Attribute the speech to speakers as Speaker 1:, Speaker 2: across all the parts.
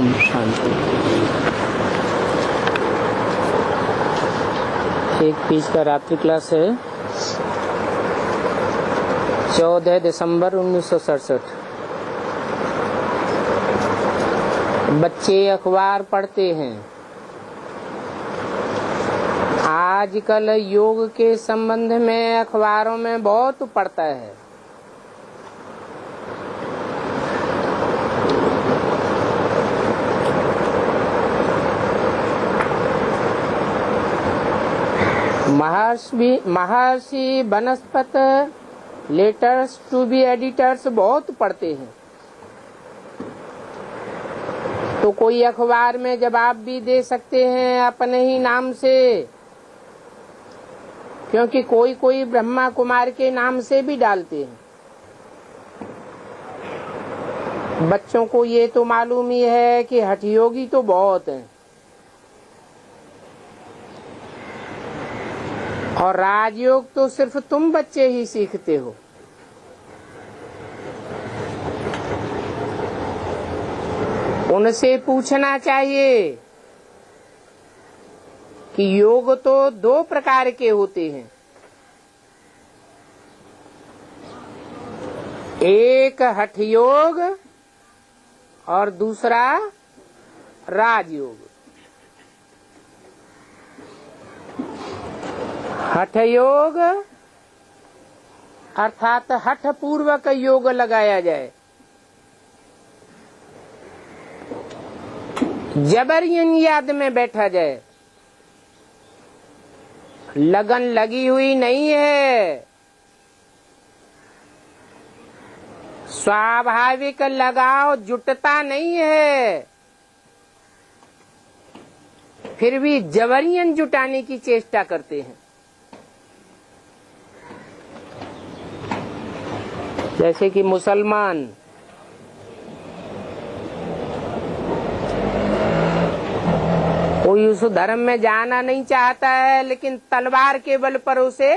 Speaker 1: ओम शांति। एक पीस का रात्रि क्लास है 14 दिसंबर 1967। बच्चे अखबार पढ़ते हैं। आजकल योग के संबंध में अखबारों में बहुत पढ़ता है। महर्षि वनस्पत लेटर्स टू बी एडिटर्स बहुत पढ़ते हैं। तो कोई अखबार में जवाब भी दे सकते हैं अपने ही नाम से, क्योंकि कोई कोई ब्रह्मा कुमार के नाम से भी डालते हैं। बच्चों को ये तो मालूम ही है कि हठयोगी तो बहुत हैं और राजयोग तो सिर्फ तुम बच्चे ही सीखते हो। उनसे पूछना चाहिए कि योग तो 2 प्रकार के होते हैं, एक हठयोग और दूसरा राजयोग। हठयोग अर्थात हठ पूर्वक योग लगाया जाए, जबरन याद में बैठा जाए, लगन लगी हुई नहीं है, स्वाभाविक लगाव जुटता नहीं है, फिर भी जबरन जुटाने की चेष्टा करते हैं। जैसे कि मुसलमान कोई उस धर्म में जाना नहीं चाहता है, लेकिन तलवार के बल पर उसे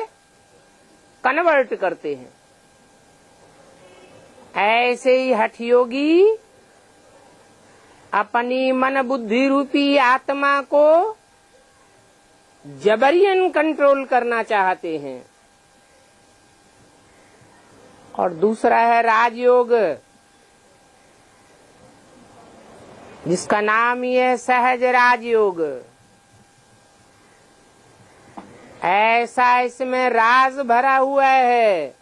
Speaker 1: कन्वर्ट करते हैं। ऐसे ही हठयोगी अपनी मन बुद्धि रूपी आत्मा को जबरन कंट्रोल करना चाहते हैं। और दूसरा है राजयोग, जिसका नाम ही है सहज राजयोग। ऐसा इसमें राज भरा हुआ है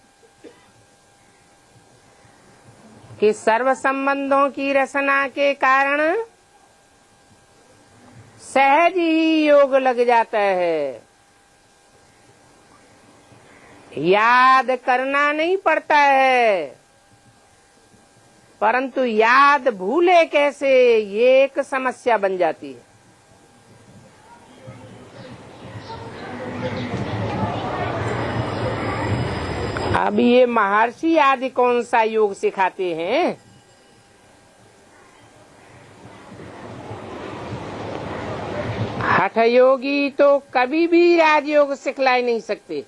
Speaker 1: कि सर्व संबंधों की रचना के कारण सहज ही योग लग जाता है। याद करना नहीं पड़ता है, परंतु याद भूले कैसे, ये एक समस्या बन जाती है। अब ये महर्षि आदि कौन सा योग सिखाते हैं? हठयोगी तो कभी भी राजयोग सिखला ही नहीं सकते।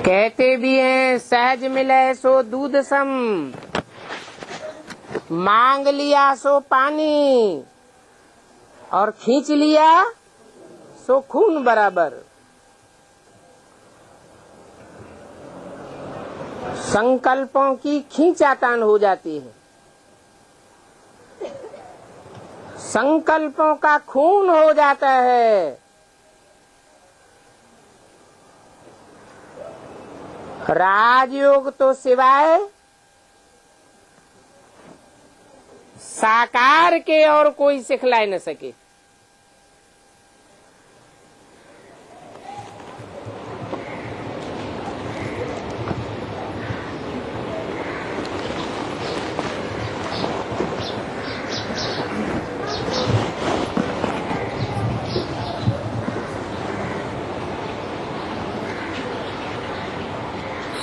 Speaker 1: कहते भी हैं सहज मिले सो दूध सम, मांग लिया सो पानी और खींच लिया सो खून बराबर। संकल्पों की खींचातान हो जाती है, संकल्पों का खून हो जाता है। राजयोग तो सिवाय साकार के और कोई सिखला न सके।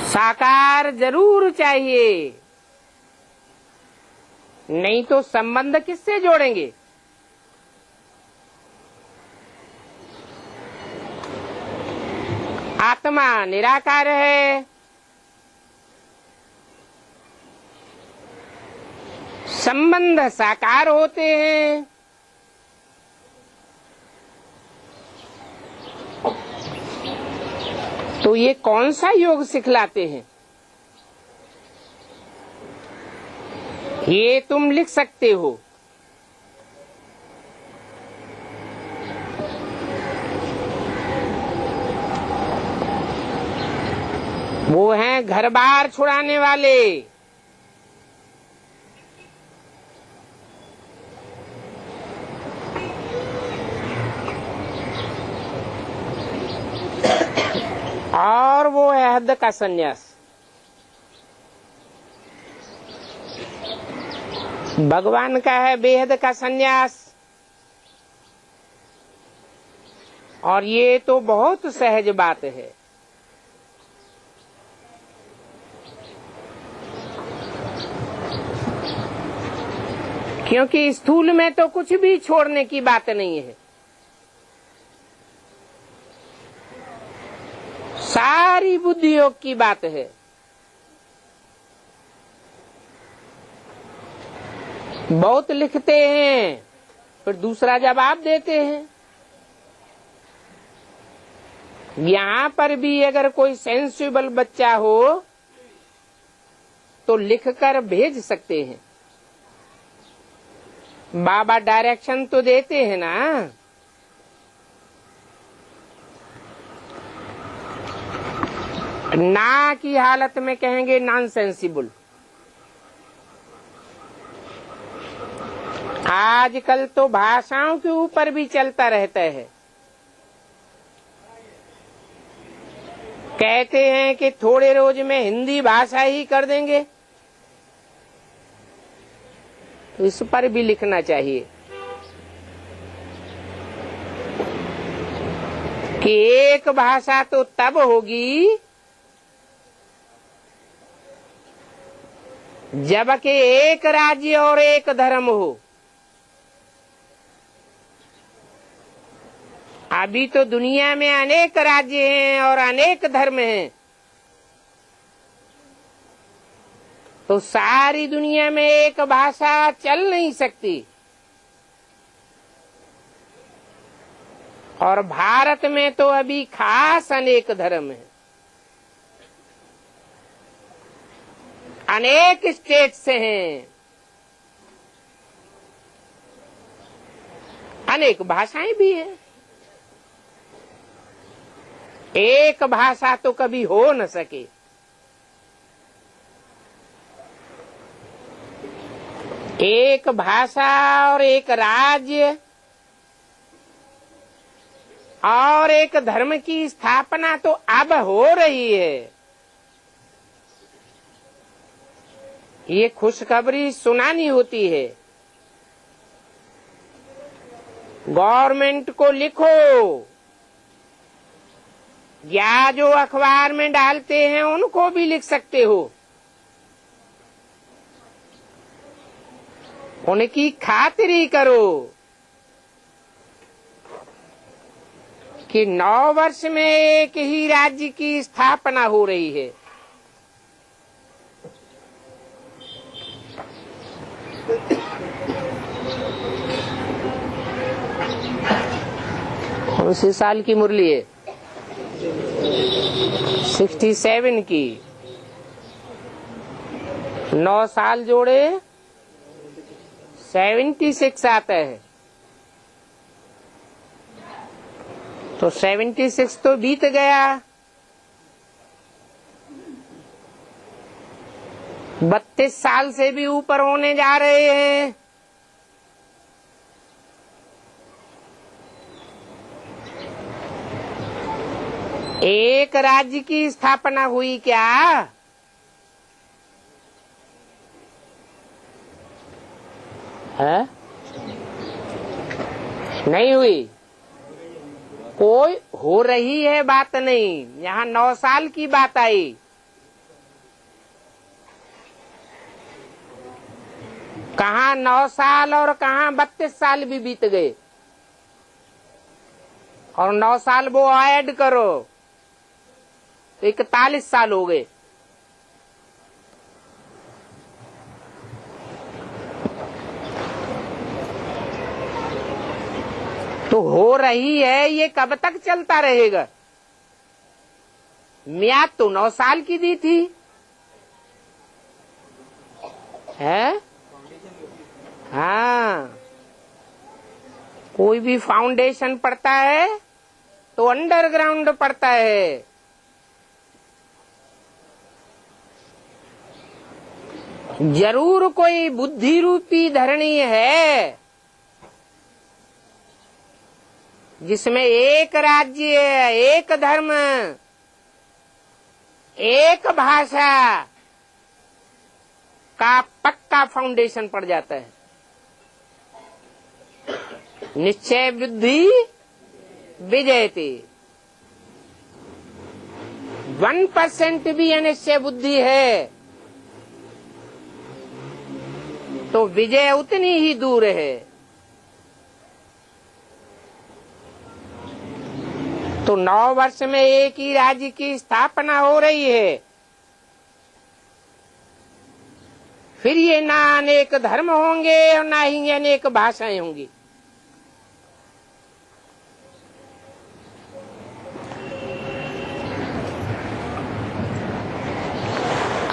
Speaker 1: साकार जरूर चाहिए, नहीं तो संबंध किससे जोड़ेंगे? आत्मा निराकार है, संबंध साकार होते हैं। तो ये कौन सा योग सिखलाते हैं? ये तुम लिख सकते हो। वो हैं घर बार छुड़ाने वाले। और वो है हद का संन्यास। भगवान का है बेहद का संन्यास। और ये तो बहुत सहज बात है। क्योंकि स्थूल में तो कुछ भी छोड़ने की बात नहीं है। सारी बुद्धि योग की बात है। बहुत लिखते हैं, फिर दूसरा जवाब देते हैं। यहाँ पर भी अगर कोई सेंसिबल बच्चा हो तो लिखकर भेज सकते हैं। बाबा डायरेक्शन तो देते हैं ना। ना की हालत में कहेंगे नॉन सेंसिबल। आजकल तो भाषाओं के ऊपर भी चलता रहता है। कहते हैं कि थोड़े रोज में हिंदी भाषा ही कर देंगे, तो इस पर भी लिखना चाहिए कि एक भाषा तो तब होगी जबकि एक राज्य और एक धर्म हो। अभी तो दुनिया में अनेक राज्य हैं और अनेक धर्म हैं, तो सारी दुनिया में एक भाषा चल नहीं सकती। और भारत में तो अभी खास अनेक धर्म हैं, अनेक स्टेट्स हैं, अनेक भाषाएं भी हैं। एक भाषा तो कभी हो न सके। एक भाषा और एक राज्य और एक धर्म की स्थापना तो अब हो रही है। ये खुशखबरी सुनानी होती है। गवर्नमेंट को लिखो, या जो अखबार में डालते हैं उनको भी लिख सकते हो। उनकी खातिरी करो कि 9 वर्ष में एक ही राज्य की स्थापना हो रही है। उसी साल की मुरली है, 67 की। 9 साल जोड़े 76 आता है, तो 76 तो बीत गया। 32 साल से भी ऊपर होने जा रहे हैं। एक राज्य की स्थापना हुई क्या? है? नहीं हुई। कोई हो रही है बात नहीं, यहाँ 9 साल की बात आई। कहाँ 9 साल और कहाँ 32 साल भी बीत गए। और 9 साल वो ऐड करो तो 41 साल हो गए। तो हो रही है, ये कब तक चलता रहेगा? मियाद तो 9 साल की दी थी है। हाँ, कोई भी फाउंडेशन पड़ता है तो अंडरग्राउंड पड़ता है। जरूर कोई बुद्धि रूपी धरणी है जिसमें एक राज्य, एक धर्म, एक भाषा का पक्का फाउंडेशन पड़ जाता है। निश्चय बुद्धि विजयते। 1% भी अनिश्चय बुद्धि है तो विजय उतनी ही दूर है। तो 9 वर्ष में एक ही राज्य की स्थापना हो रही है। फिर ये ना अनेक धर्म होंगे और ना ही अनेक भाषाएं होंगी।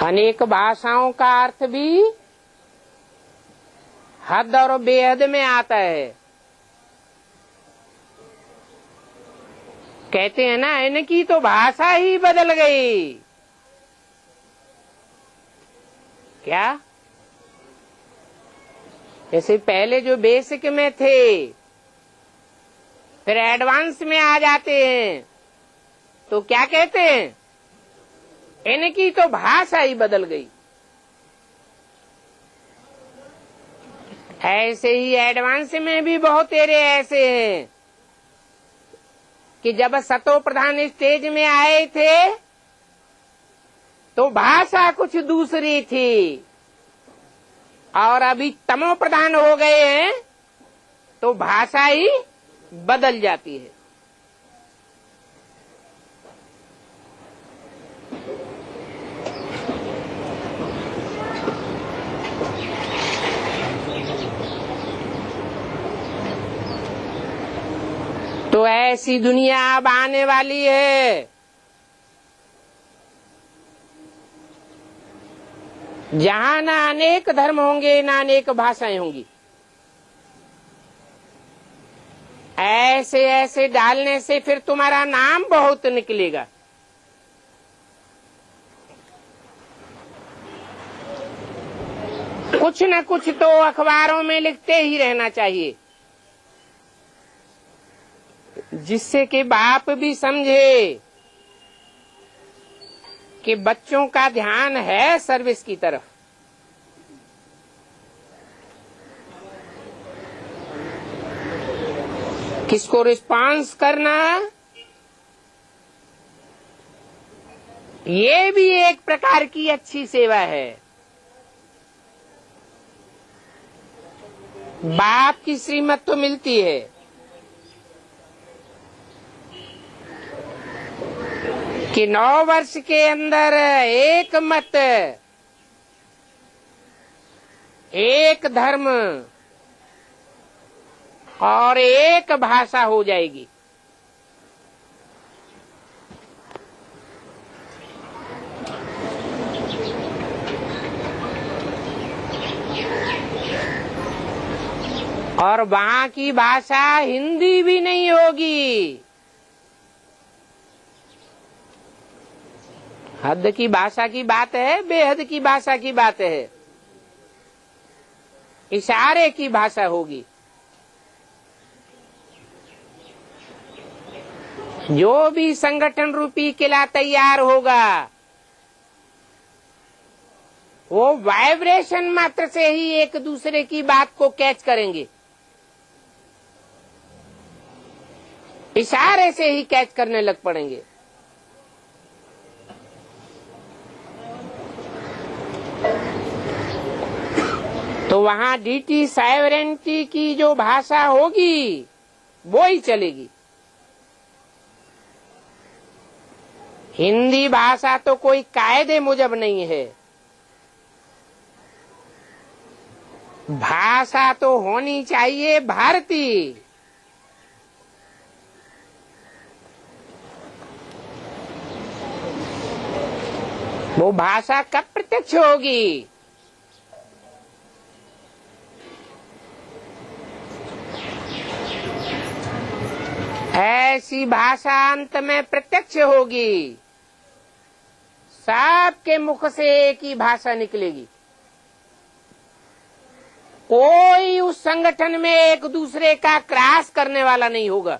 Speaker 1: अनेक भाषाओं का अर्थ भी हद और बेहद में आता है। कहते हैं ना, इनकी तो भाषा ही बदल गई। क्या? जैसे पहले जो बेसिक में थे फिर एडवांस में आ जाते हैं तो क्या कहते हैं? इनकी तो भाषा ही बदल गई। ऐसे ही एडवांस में भी बहुत तेरे ऐसे हैं कि जब सतो प्रधान स्टेज में आए थे तो भाषा कुछ दूसरी थी और अभी तमो प्रधान हो गए हैं तो भाषा ही बदल जाती है। तो ऐसी दुनिया अब आने वाली है जहां ना अनेक धर्म होंगे ना अनेक भाषाएं होंगी। ऐसे ऐसे डालने से फिर तुम्हारा नाम बहुत निकलेगा। कुछ न कुछ तो अखबारों में लिखते ही रहना चाहिए जिससे कि बाप भी समझे कि बच्चों का ध्यान है सर्विस की तरफ। किसको रिस्पांस करना, ये भी एक प्रकार की अच्छी सेवा है। बाप की श्रीमत तो मिलती है कि 9 वर्ष के अंदर एक मत, एक धर्म और एक भाषा हो जाएगी। और वहां की भाषा हिंदी भी नहीं होगी। हद की भाषा की बात है, बेहद की भाषा की बात है। इशारे की भाषा होगी। जो भी संगठन रूपी किला तैयार होगा वो वाइब्रेशन मात्र से ही एक दूसरे की बात को कैच करेंगे, इशारे से ही कैच करने लग पड़ेंगे। तो वहां डीटी साइवरेंटी की जो भाषा होगी वो ही चलेगी। हिंदी भाषा तो कोई कायदे मुजब नहीं है, भाषा तो होनी चाहिए भारतीय। वो भाषा कब प्रत्यक्ष होगी? ऐसी भाषा अंत में प्रत्यक्ष होगी, सबके मुख से एक ही भाषा निकलेगी। कोई उस संगठन में एक दूसरे का क्रॉस करने वाला नहीं होगा।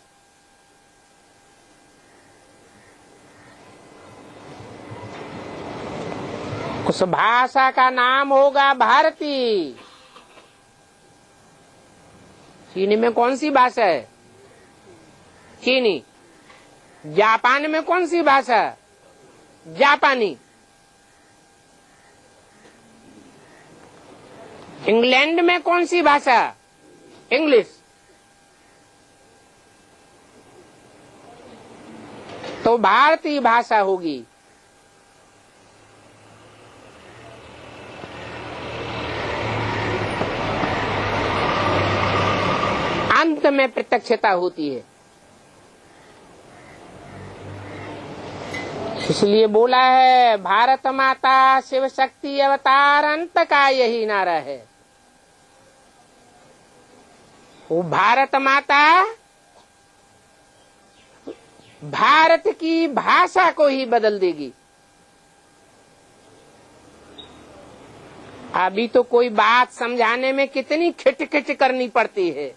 Speaker 1: उस भाषा का नाम होगा भारती। चीनी में कौन सी भाषा है? चीनी। जापान में कौन सी भाषा? जापानी। इंग्लैंड में कौन सी भाषा? इंग्लिश। तो भारतीय भाषा होगी। अंत में प्रत्यक्षता होती है। इसलिए बोला है भारत माता शिव शक्ति अवतार अंत का यही नारा है। वो भारत माता भारत की भाषा को ही बदल देगी। अभी तो कोई बात समझाने में कितनी खिटखिट करनी पड़ती है।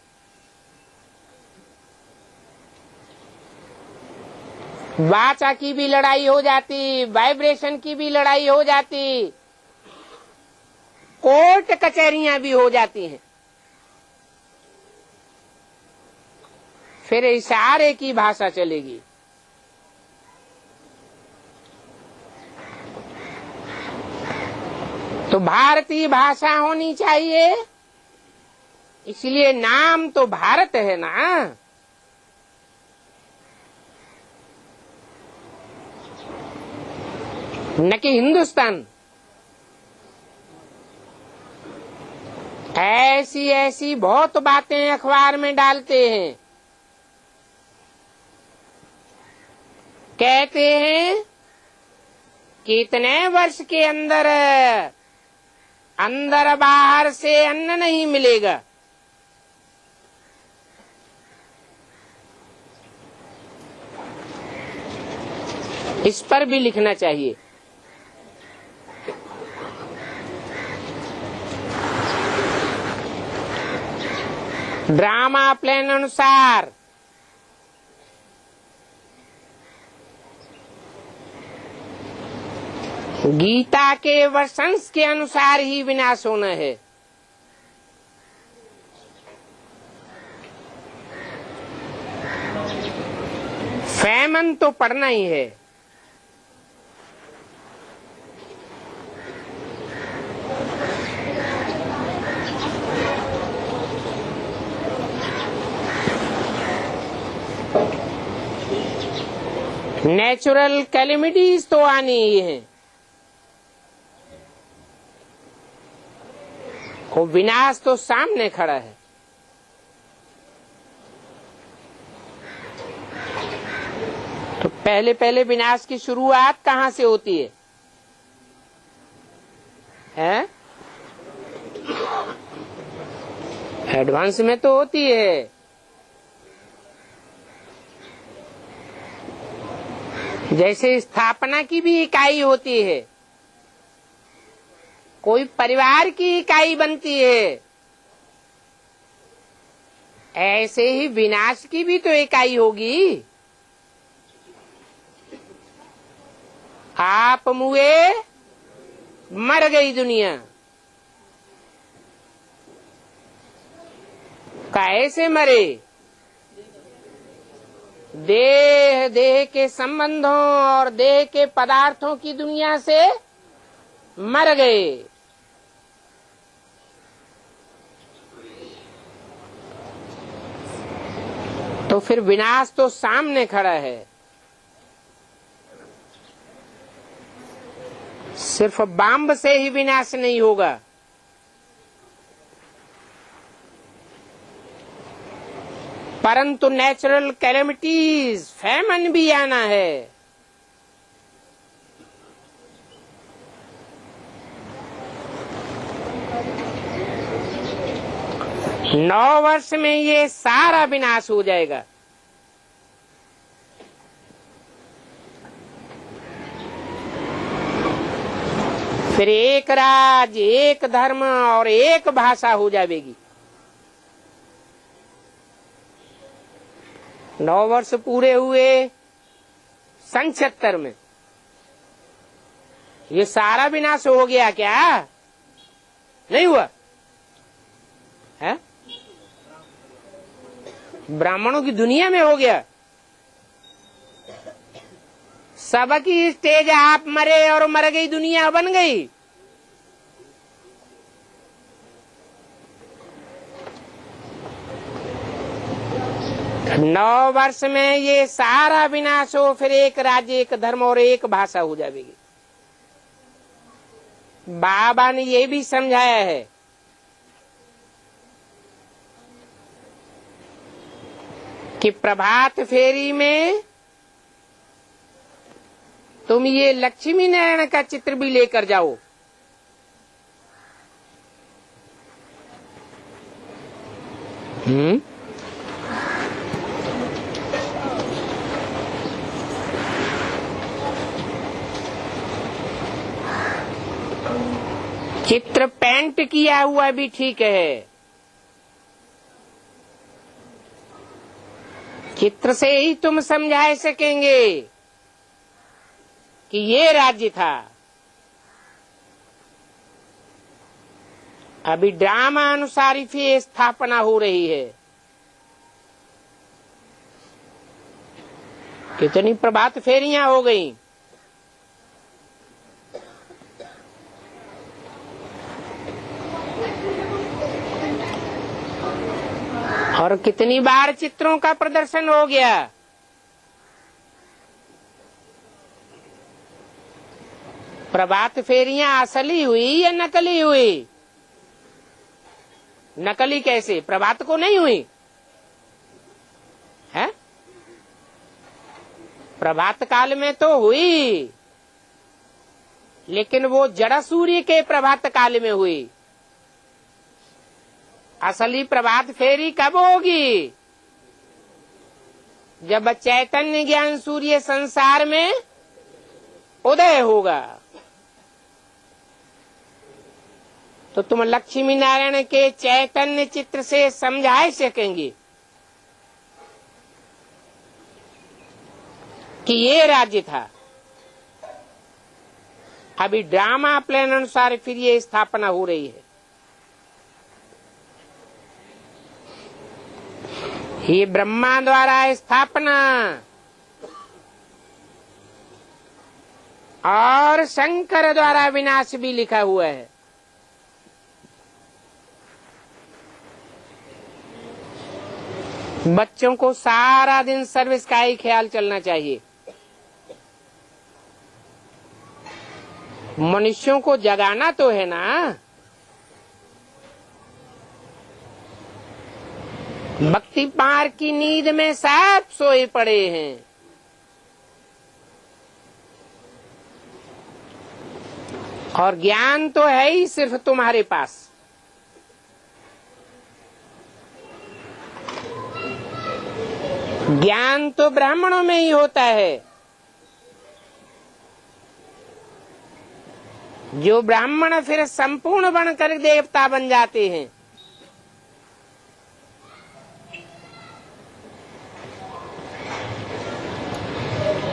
Speaker 1: वाचा की भी लड़ाई हो जाती, वाइब्रेशन की भी लड़ाई हो जाती, कोर्ट कचहरियां भी हो जाती हैं। फिर इशारे की भाषा चलेगी। तो भारतीय भाषा होनी चाहिए, इसलिए नाम तो भारत है ना। न कि हिंदुस्तान। ऐसी ऐसी बहुत बातें अखबार में डालते हैं, कहते हैं कि इतने वर्ष के अंदर अंदर बाहर से अन्न नहीं मिलेगा। इस पर भी लिखना चाहिए। ड्रामा प्लान अनुसार गीता के वर्षंश के अनुसार ही विनाश होना है। फैमन तो पढ़ना ही है। नेचुरल कैलेमिटीज तो आनी ही है। वो विनाश तो सामने खड़ा है। तो पहले पहले विनाश की शुरुआत कहाँ से होती है? हैं? एडवांस में तो होती है। जैसे स्थापना की भी इकाई होती है, कोई परिवार की इकाई बनती है, ऐसे ही विनाश की भी तो इकाई होगी। आप मुए, मर गई दुनिया। कैसे मरे? देह देह के संबंधों और देह के पदार्थों की दुनिया से मर गए। तो फिर विनाश तो सामने खड़ा है। सिर्फ बम से ही विनाश नहीं होगा, परंतु नेचुरल कैलेमिटीज, फैमन भी आना है। 9 वर्ष में ये सारा विनाश हो जाएगा। फिर एक राज्य, एक धर्म और एक भाषा हो जाएगी। 9 वर्ष पूरे हुए 76 में ये सारा विनाश हो गया क्या? नहीं हुआ है? ब्राह्मणों की दुनिया में हो गया। सबकी स्टेज आप मरे और मर गई, दुनिया बन गई। नौ वर्ष में ये सारा विनाश हो, फिर एक राज्य, एक धर्म और एक भाषा हो जाएगी। बाबा ने ये भी समझाया है कि प्रभात फेरी में तुम ये लक्ष्मी नारायण का चित्र भी लेकर जाओ। चित्र पेंट किया हुआ भी ठीक है, चित्र से ही तुम समझा सकेंगे कि ये राज्य था। अभी ड्रामा अनुसार ही स्थापना हो रही है। कितनी प्रभात फेरियां हो गई, और कितनी बार चित्रों का प्रदर्शन हो गया। प्रभात फेरियां असली हुई या नकली हुई? नकली कैसे? प्रभात को नहीं हुई है? प्रभात काल में तो हुई, लेकिन वो जड़ सूर्य के प्रभात काल में हुई। असली प्रभात फेरी कब होगी? जब चैतन्य ज्ञान सूर्य संसार में उदय होगा। तो तुम लक्ष्मी नारायण के चैतन्य चित्र से समझा सकेंगे कि ये राज्य था। अभी ड्रामा प्लान अनुसार फिर ये स्थापना हो रही है। ये ब्रह्मा द्वारा स्थापना और शंकर द्वारा विनाश भी लिखा हुआ है। बच्चों को सारा दिन सर्विस का ही ख्याल चलना चाहिए। मनुष्यों को जगाना तो है ना। भक्ति पार की नींद में सब सोए पड़े हैं। और ज्ञान तो है ही सिर्फ तुम्हारे पास। ज्ञान तो ब्राह्मणों में ही होता है। जो ब्राह्मण फिर संपूर्ण बनकर देवता बन जाते हैं।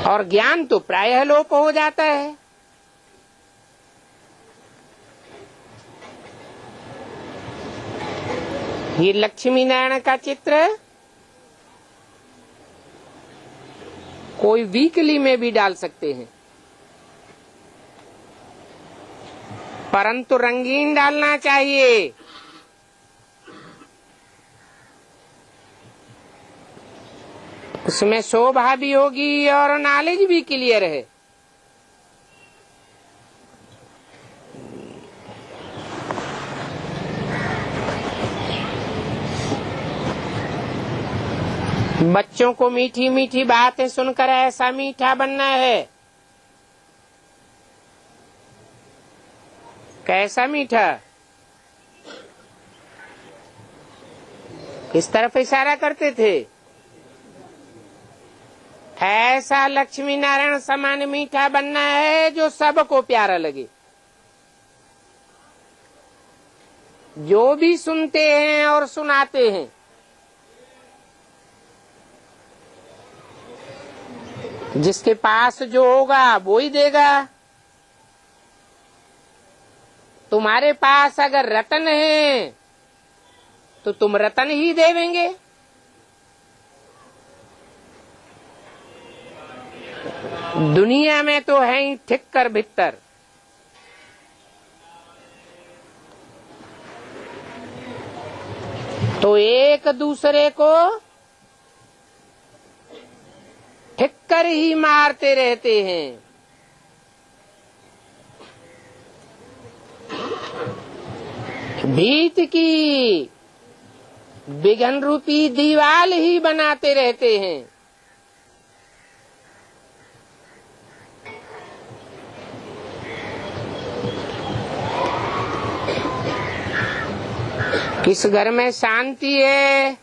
Speaker 1: और ज्ञान तो प्रायः लोप हो जाता है। ये लक्ष्मी नारायण का चित्र कोई वीकली में भी डाल सकते हैं, परंतु रंगीन डालना चाहिए। उसमें शोभा भी होगी और नॉलेज भी क्लियर है। बच्चों को मीठी मीठी बातें सुनकर ऐसा मीठा बनना है। कैसा मीठा? किस तरफ इशारा करते थे? ऐसा लक्ष्मी नारायण समान मीठा बनना है जो सबको प्यारा लगे। जो भी सुनते हैं और सुनाते हैं, जिसके पास जो होगा वो ही देगा। तुम्हारे पास अगर रतन है तो तुम रतन ही देवेंगे। दुनिया में तो है ही ठिक्कर भित्तर। तो एक दूसरे को ठिक्कर ही मारते रहते हैं। भीत की विघन रूपी दीवाल ही बनाते रहते हैं। किस घर में शांति है,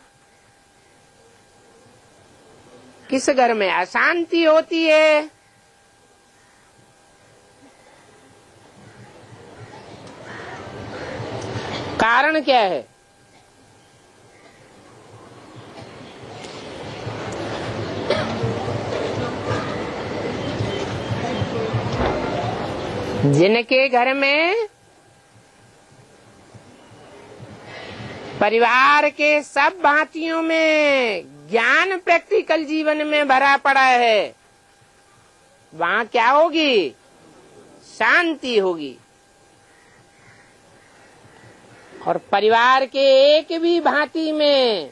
Speaker 1: किस घर में अशांति होती है। कारण क्या है? जिनके घर में परिवार के सब भांतियों में ज्ञान प्रैक्टिकल जीवन में भरा पड़ा है, वहां क्या होगी? शांति होगी। और परिवार के एक भी भांति में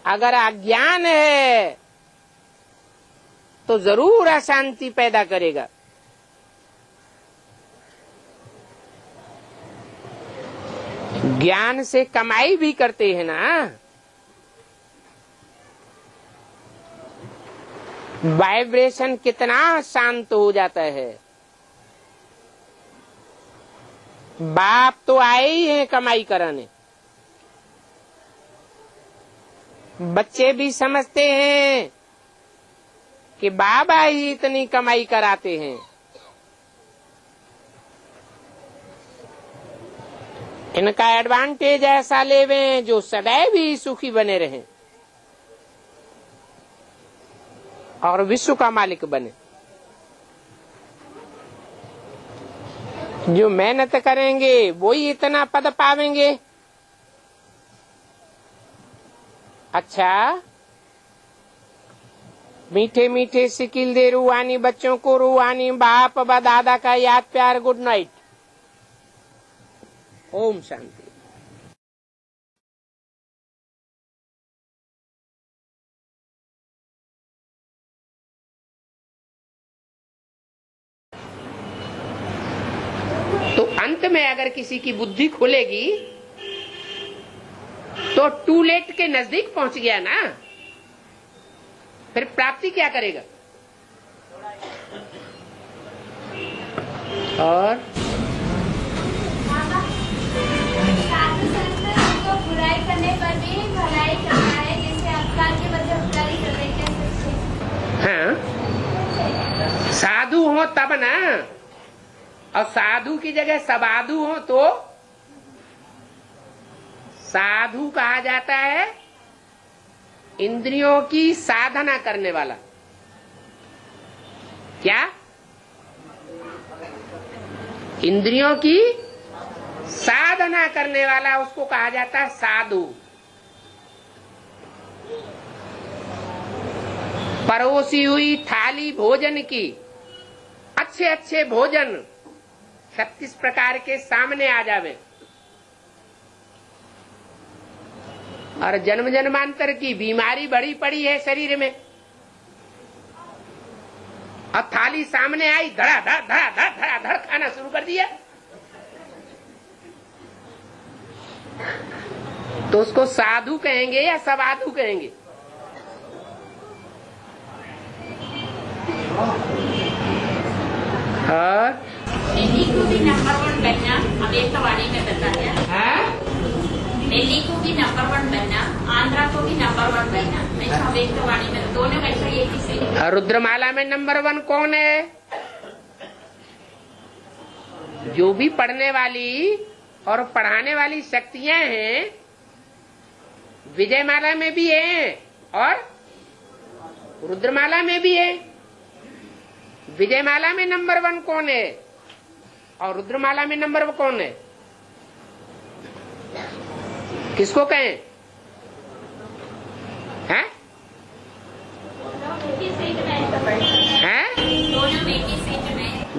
Speaker 1: अगर अज्ञान है तो जरूर अशांति पैदा करेगा। ज्ञान से कमाई भी करते हैं ना। वाइब्रेशन कितना शांत हो जाता है। बाप तो आए ही हैं कमाई कराने। बच्चे भी समझते हैं कि बाबा ही इतनी कमाई कराते हैं। इनका एडवांटेज ऐसा लेवें जो सदैव ही सुखी बने रहें और विश्व का मालिक बने। जो मेहनत करेंगे वो ही इतना पद पावेंगे। अच्छा, मीठे मीठे सिकिल दे रूहानी बच्चों को रूहानी बाप व दादा का याद प्यार। Good night. ओम शांति। तो अंत में अगर किसी की बुद्धि खुलेगी तो टू लेट के नजदीक पहुंच गया ना, फिर प्राप्ति क्या करेगा? और
Speaker 2: बुराई करने पर भी भलाई करना है, जैसे अवतार के बदले बुराई कर रहे हैं।
Speaker 1: हाँ, साधु हो तब ना, और साधु की जगह सबाधु हो तो साधु कहा जाता है इंद्रियों की साधना करने वाला। क्या? इंद्रियों की साधना करने वाला, उसको कहा जाता है साधु। परोसी हुई थाली भोजन की, अच्छे अच्छे भोजन 36 प्रकार के सामने आ जावे और जन्म जन्मांतर की बीमारी बड़ी पड़ी है शरीर में, अब थाली सामने आई, धड़ा धड़ खाना शुरू कर दिया। तो उसको साधु कहेंगे या सवाधु कहेंगे?
Speaker 3: दिल्ली को भी नंबर 1 बनना अवेक्तवाणी में बताया। दिल्ली को भी नंबर 1 बनना, आंध्रा को भी नंबर 1 बनना, अवेक्तवाणी में दोनों कैसे एक ही से।
Speaker 1: रुद्रमाला में नंबर 1 कौन है? जो भी पढ़ने वाली और पढ़ाने वाली शक्तियां हैं, विजयमाला में भी है और रुद्रमाला में भी है। विजयमाला में नंबर 1 कौन है और रुद्रमाला में नंबर 1 कौन है? किसको कहें? हैं? हैं?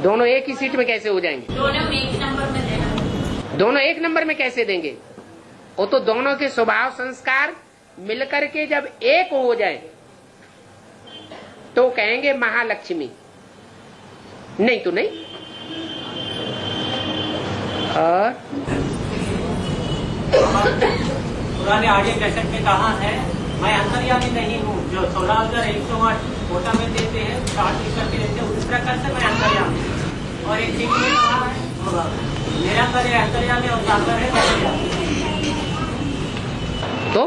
Speaker 1: दोनों एक ही सीट में कैसे हो जाएंगे?
Speaker 3: दोनों एक नंबर में देना।
Speaker 1: दोनों एक नंबर में कैसे देंगे? वो तो दोनों के स्वभाव संस्कार मिलकर के जब एक हो जाए तो कहेंगे महालक्ष्मी, नहीं तो नहीं। और
Speaker 4: पुराने ऑडियो कैसेट में कहा है, मैं अंतर्यामी नहीं हूँ। जो 16,108 कोटा में देते हैं, 60 करके देते हैं, उस प्रकार से मैं अंतर्यामी। और एक चीज में कहा है, मेरा अंदर है अंतर्यामी और सागर है अंतर्यामी।
Speaker 1: तो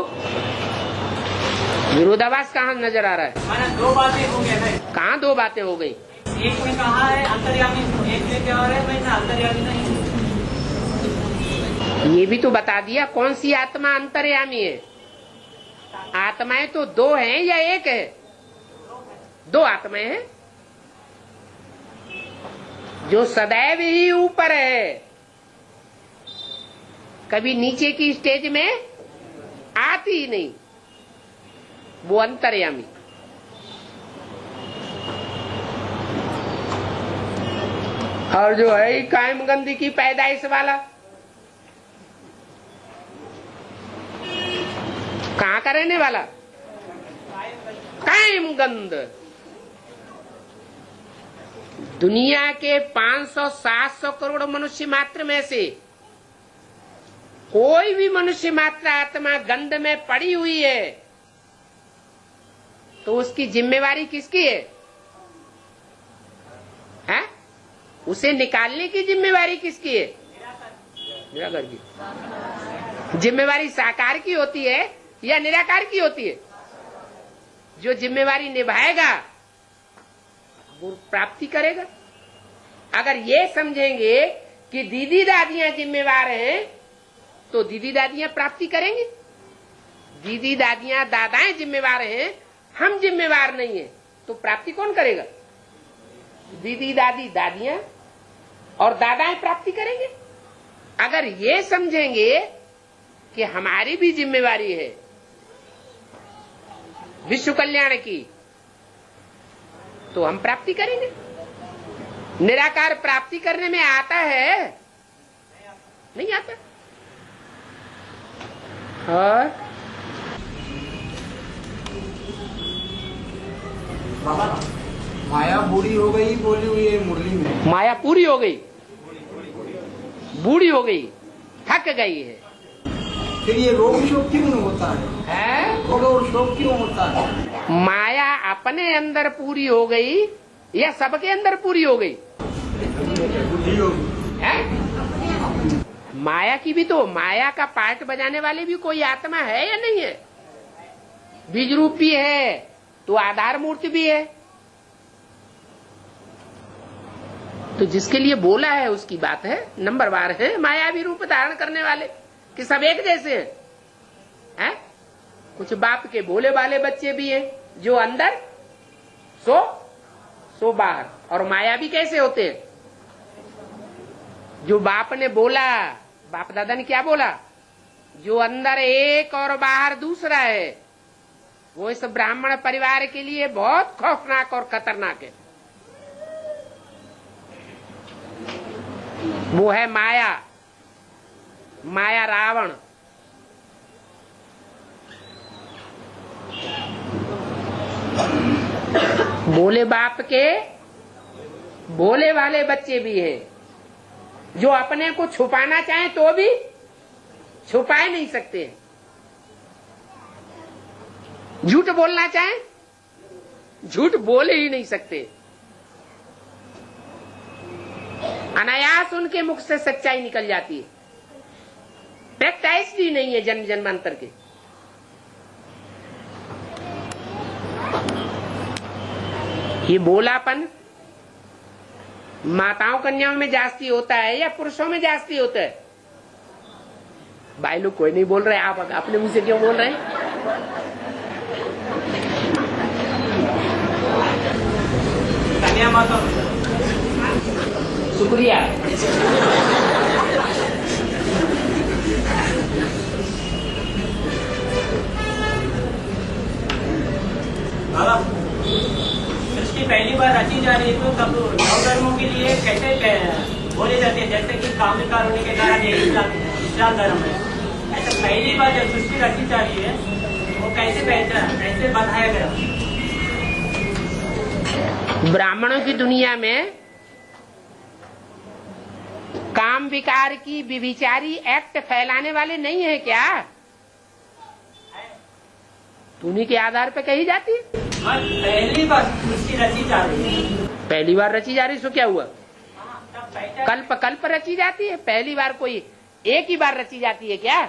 Speaker 1: विरोधाभास कहाँ नजर आ रहा है?
Speaker 4: मैंने 2 बातें हो गई।
Speaker 1: कहाँ 2 बातें हो गई?
Speaker 4: एक में कहा है अंतर्यामी, एक में क्या हो रहा है, मैं अंतर्यामी नहीं हूँ।
Speaker 1: ये भी तो बता दिया कौन सी आत्मा अंतर्यामी है। आत्माएं तो 2 हैं या 1 है? 2 आत्माएं हैं जो सदैव ही ऊपर है, कभी नीचे की स्टेज में आती ही नहीं, वो अंतर्यामी। और जो है कायमगंदी की पैदाइश वाला, कहाँ का रहने वाला? कायमगंज। दुनिया के 500-700 करोड़ मनुष्य मात्र में से कोई भी मनुष्य मात्र आत्मा गंध में पड़ी हुई है तो उसकी जिम्मेवारी किसकी है? हैं? उसे निकालने की जिम्मेवारी किसकी है? निराकार की। जिम्मेवारी साकार की होती है या निराकार की होती है? जो जिम्मेवारी निभाएगा वो प्राप्ति करेगा। अगर ये समझेंगे कि दीदी दादियां जिम्मेवार हैं तो दीदी दादियां प्राप्ति करेंगी। दीदी दादियां दादाएं जिम्मेवार हैं, हम जिम्मेवार नहीं है, तो प्राप्ति कौन करेगा? दीदी दादी दादियां और दादाएं प्राप्ति करेंगे। अगर ये समझेंगे कि हमारी भी जिम्मेवारी है विश्व कल्याण की, तो हम प्राप्ति करेंगे। निराकार प्राप्ति करने में आता है? नहीं आता। और
Speaker 5: बाबा, माया बूढ़ी हो गई बोली हुई है मुरली में।
Speaker 1: माया पूरी हो गई, बूढ़ी हो गई, थक गई है।
Speaker 5: फिर ये रोग शोक क्यों होता है? रोग और शोक क्यों होता है?
Speaker 1: माया अपने अंदर पूरी हो गई या सबके अंदर पूरी हो गई? है? माया की भी तो, माया का पार्ट बजाने वाले भी कोई आत्मा है या नहीं है? बीज रूप भी है तो आधार मूर्ति भी है। तो जिसके लिए बोला है उसकी बात है, नंबरवार है मायावी रूप धारण करने वाले कि सब एक जैसे हैं। कुछ बाप के भोले वाले बच्चे भी हैं जो अंदर सो बाहर। और मायावी कैसे होते हैं? जो बाप ने बोला, बाप दादा ने क्या बोला, जो अंदर एक और बाहर दूसरा है, वो इस ब्राह्मण परिवार के लिए बहुत खौफनाक और खतरनाक है। वो है माया, माया रावण। भोले बाप के भोले वाले बच्चे भी हैं जो अपने को छुपाना चाहें तो भी छुपा नहीं सकते। झूठ बोलना चाहें, झूठ बोल ही नहीं सकते। अनायास उनके मुख से सच्चाई निकल जाती है, प्रैक्टिस भी नहीं है जन्म जन्मांतर के। ये बोलापन माताओं कन्याओं में जास्ती होता है या पुरुषों में जास्ती होता है? भाई लोग कोई नहीं बोल रहे, आप अपने मुंह से क्यों बोल रहे हैं?
Speaker 4: कन्या माता
Speaker 1: शुक्रिया।
Speaker 4: बाबा, सृष्टि पहली बार रची जा रही है तो तब नवधर्मों के लिए कैसे बोले जाते हैं? जैसे कि काम विकार होने के कारण ये इस्लाम धर्म है, ऐसा पहली बार जब सृष्टि रची जा रही है वो कैसे पहचान, कैसे बताया गया?
Speaker 1: ब्राह्मणों की दुनिया में काम विकार की व्यभिचारी एक्ट फैलाने वाले नहीं है क्या? उन्हीं के आधार पे कही जाती है।
Speaker 4: पहली बार सृष्टि रची जा रही है,
Speaker 1: पहली बार रची जा रही, सो क्या हुआ? कल्प कल्प रची जाती है, पहली बार कोई एक ही बार रची जाती है क्या?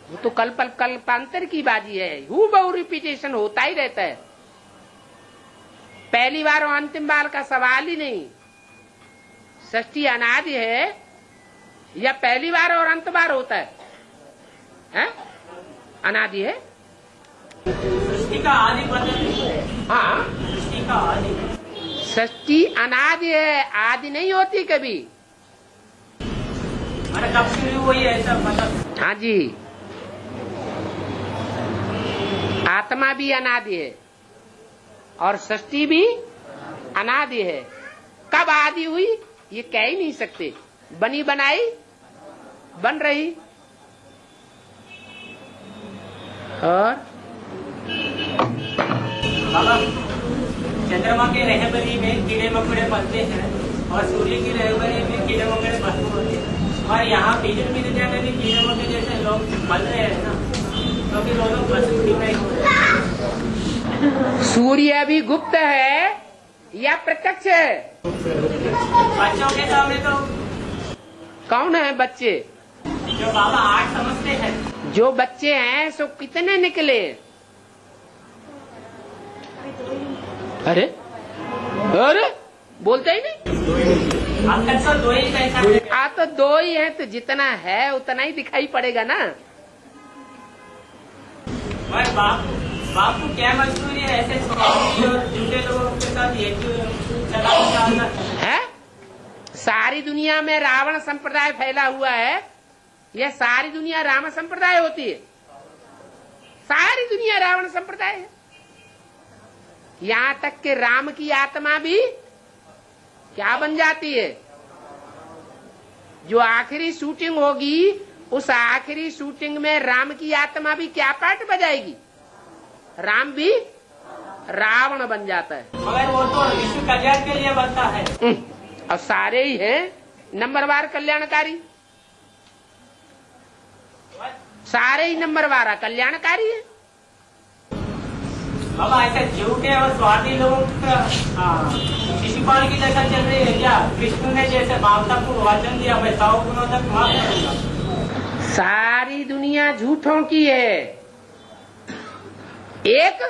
Speaker 1: वो तो कल्प कल्पांतर की बाजी है, हूबहू रिपीटेशन होता ही रहता है। पहली बार और अंतिम बार का सवाल ही नहीं। सृष्टि अनादि है या पहली बार और अंत बार होता है? हैं? अनादि है।
Speaker 4: सृष्टि का आदि बदल,
Speaker 1: हाँ,
Speaker 4: सृष्टि का आदि,
Speaker 1: सृष्टि अनादि है, आदि नहीं होती कभी।
Speaker 4: अरे कब शुरू हुई है ऐसा मतलब?
Speaker 1: हाँ जी, आत्मा भी अनादि है और सृष्टि भी अनादि है। कब आदि हुई ये कह ही नहीं सकते। बनी बनाई बन रही। और
Speaker 4: बाबा, चंद्रमा के रहबरी में कीड़े मकोड़े पलते हैं और सूर्य की रहबरी में कीड़े मकोड़े पलते होते हैं, और यहाँ बीजन विद्या में भी कीड़े मकोड़े जैसे लोग पल रहे हैं ना, क्योंकि लोग बस नहीं हो रहे।
Speaker 1: सूर्य भी गुप्त है या प्रत्यक्ष है?
Speaker 4: बच्चों के सामने तो
Speaker 1: कौन है बच्चे?
Speaker 4: जो बाबा आर्ट समझते हैं,
Speaker 1: जो बच्चे हैं सो कितने निकले? अरे अरे बोलते ही नहीं।
Speaker 4: अब तक तो दो ही पैसा,
Speaker 1: आ तो दो ही है, तो जितना है उतना ही दिखाई पड़ेगा ना।
Speaker 4: और बाप को क्या मजबूरी है ऐसे स्वामी और झूठे लोगों के साथ ये चलाना
Speaker 1: है? सारी दुनिया में रावण संप्रदाय फैला हुआ है, यह सारी दुनिया राम संप्रदाय होती है? सारी दुनिया रावण संप्रदाय है। यहाँ तक कि राम की आत्मा भी क्या बन जाती है? जो आखिरी शूटिंग होगी उस आखिरी शूटिंग में राम की आत्मा भी क्या पार्ट बजाएगी? राम भी रावण बन जाता है।
Speaker 4: मगर वो तो विश्व कल्याण के लिए बनता है।
Speaker 1: और सारे ही हैं नंबरवार कल्याणकारी, सारे ही नंबरवार कल्याणकारी है।
Speaker 4: बाबा ऐसे झूठे और स्वार्थी लोगों का शिशुपाल की जगह चल रही है क्या? कृष्ण ने जैसे ममता को वचन दिया, मैं 100 गुणों तक माफ करूंगा।
Speaker 1: सारी दुनिया झूठों की है, एक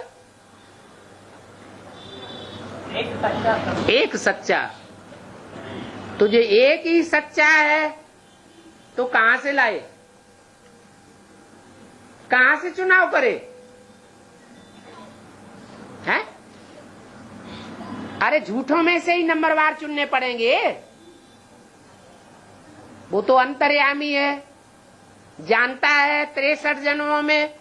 Speaker 1: सच्चा। तुझे एक ही सच्चा है तो कहां से लाए? कहां से चुनाव करे? हैं? अरे झूठों में से ही नंबरवार चुनने पड़ेंगे। वो तो अंतर्यामी है, जानता है 63 जन्मों में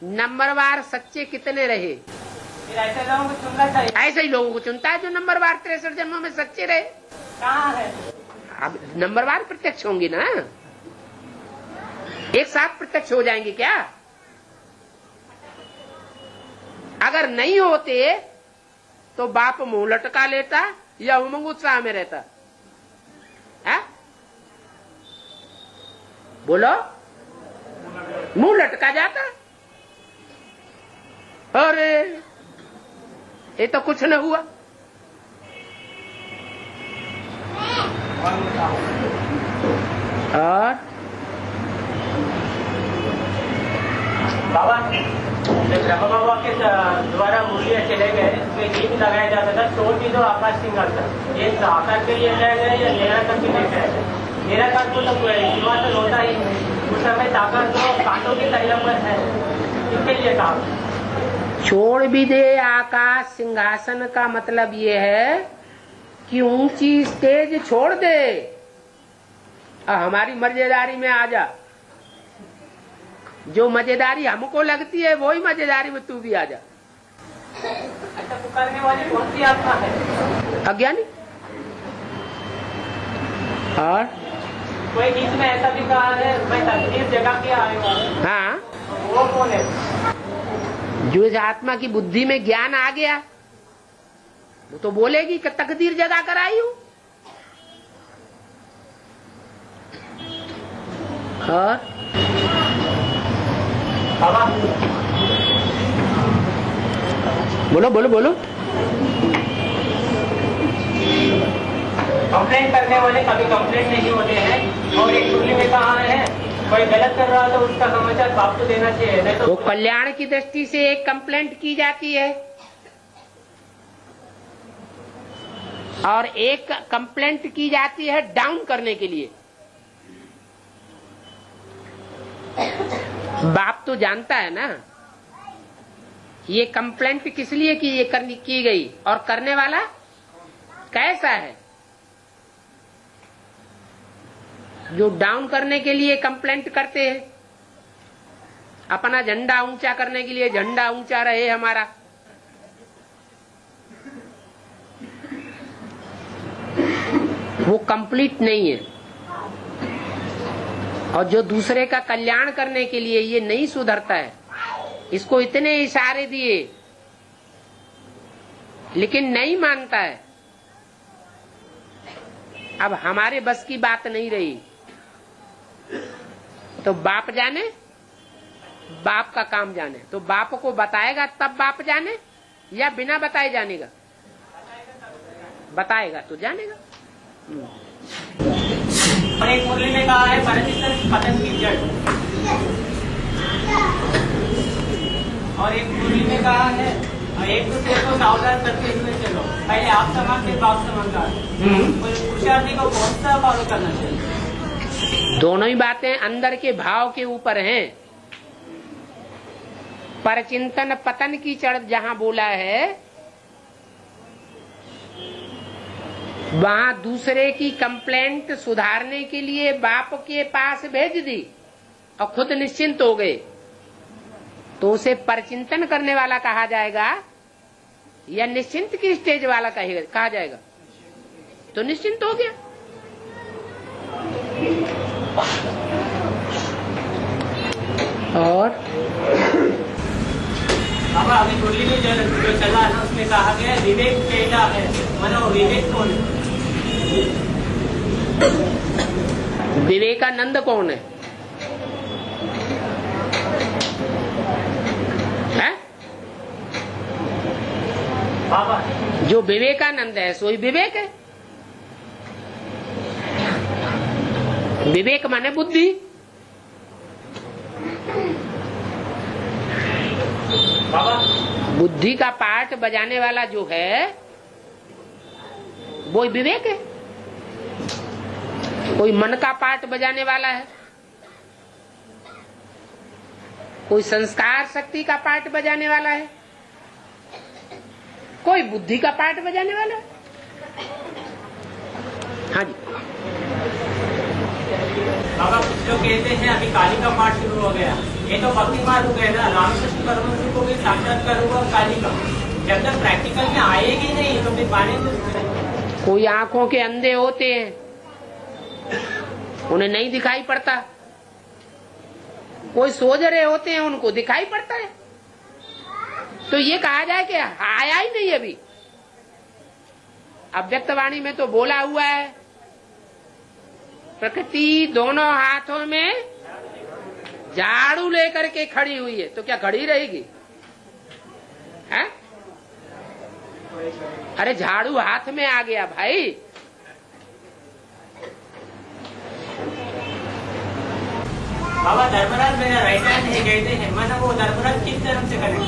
Speaker 1: नंबरवार सच्चे कितने रहे।
Speaker 4: फिर ऐसे लोगों को चुनना चाहिए।
Speaker 1: ऐसे ही लोगों को चुनता है जो नंबरवार 63 जन्मों में सच्चे रहे।
Speaker 4: कहाँ है?
Speaker 1: अब नंबरवार प्रत्यक्ष होंगे ना, एक साथ प्रत्यक्ष हो जाएंगे क्या? अगर नहीं होते तो बाप मुंह लटका लेता या उमंग उत्साह में रहता है? बोलो, मुंह लटका जाता। अरे ये तो कुछ न हुआ। और
Speaker 4: बाबा जब ब्रह्मा बाबा के द्वारा मुरलियाँ चले गए, उसमें गीत लगाया जाता था, छोड़ दी दो आकाश सिंहासन। ये साकार के लिए लगाया गया या निराकार के लिए लगाया गया? निराकार को तो सिंहासन होता ही उस समय साकार तो कांटों की तैयार पर है, इसके लिए कहा।
Speaker 1: छोड़ भी दे आकाश सिंहासन का मतलब ये है कि ऊंची स्टेज छोड़ दे, हमारी मजेदारी में आ जा। जो मजेदारी हमको लगती है वही मजेदारी में तू भी आ जा।
Speaker 4: अच्छा, पुकारने वाली कौन सी आत्मा है?
Speaker 1: अज्ञानी। और
Speaker 4: कोई गीत में ऐसा भी कहा है, मैं तकदीर जगह के आया हूँ।
Speaker 1: हाँ,
Speaker 4: वो कौन है?
Speaker 1: जो इस आत्मा की बुद्धि में ज्ञान आ गया वो तो बोलेगी कि तकदीर जगा कर आई हूं। और बोलो बोलो बोलो।
Speaker 4: कंप्लेंट करने वाले कभी कंप्लेंट नहीं होते हैं, और एक मुरली में कहा है कोई गलत कर रहा तो उसका समाचार बाप को देना चाहिए, नहीं तो
Speaker 1: कल्याण की दृष्टि से एक कंप्लेंट की जाती है और एक कंप्लेंट की जाती है डाउन करने के लिए। बाप तो जानता है ना ये कंप्लेंट किस लिए की गई और करने वाला कैसा है। जो डाउन करने के लिए कंप्लेंट करते हैं, अपना झंडा ऊंचा करने के लिए, झंडा ऊंचा रहे हमारा, वो कंप्लीट नहीं है। और जो दूसरे का कल्याण करने के लिए ये नहीं सुधरता है, इसको इतने इशारे दिए लेकिन नहीं मानता है, अब हमारे बस की बात नहीं रही। तो बाप जाने, बाप का काम जाने। तो बाप को बताएगा तब बाप जाने या बिना बताए जानेगा? बताएगा तो जानेगा।
Speaker 4: और एक मुरली में कहा है परमेश्वर पतन की जड़, और एक मुरली में कहा है एक दूसरे को सावधान करते हुए चलो, पहले आप समान फिर बाप समान का। पुरुषार्थी को कौन सा फॉलो करना चाहिए?
Speaker 1: दोनों ही बातें अंदर के भाव के ऊपर हैं। परचिंतन पतन की जड़ जहां बोला है वहां दूसरे की कंप्लेंट सुधारने के लिए बाप के पास भेज दी और खुद निश्चिंत हो गए, तो उसे परचिंतन करने वाला कहा जाएगा या निश्चिंत की स्टेज वाला कहा जाएगा? तो निश्चिंत हो गया। और
Speaker 4: बाबा अभी मुरली में जो चला है ना, उसमें कहा गया विवेक कैला है, मनो विवेक कौन है?
Speaker 1: विवेकानंद कौन है?
Speaker 4: बाबा
Speaker 1: जो विवेकानंद है सोई विवेक है। विवेक माने बुद्धि।
Speaker 4: बाबा
Speaker 1: बुद्धि का पार्ट बजाने वाला जो है वो विवेक है। कोई मन का पार्ट बजाने वाला है, कोई संस्कार शक्ति का पार्ट बजाने वाला है, कोई बुद्धि का पार्ट बजाने वाला है। हाँ जी
Speaker 4: बाबा, कुछ लोग कहते हैं अभी काली का पाठ शुरू हो गया, ये तो भक्ति मार्ग हो गया ना, रामकृष्ण परमहंस को भी साक्षात्कार हुआ काली का। जब तक प्रैक्टिकल में आएगी नहीं तो फिर पाने में।
Speaker 1: कोई आंखों के अंधे होते हैं, उन्हें नहीं दिखाई पड़ता। कोई सोच रहे होते हैं, उनको दिखाई पड़ता है। तो ये कहा जाए कि आया ही नहीं अभी। अव्यक्तवाणी में तो बोला हुआ है प्रकृति दोनों हाथों में झाड़ू लेकर के खड़ी हुई है, तो क्या खड़ी रहेगी? है? अरे झाड़ू हाथ में आ गया भाई।
Speaker 4: बाबा धर्मराज मेरा राइट हैंड है कहते हैं, मतलब वो धर्मराज किस धर्म से करेंगे?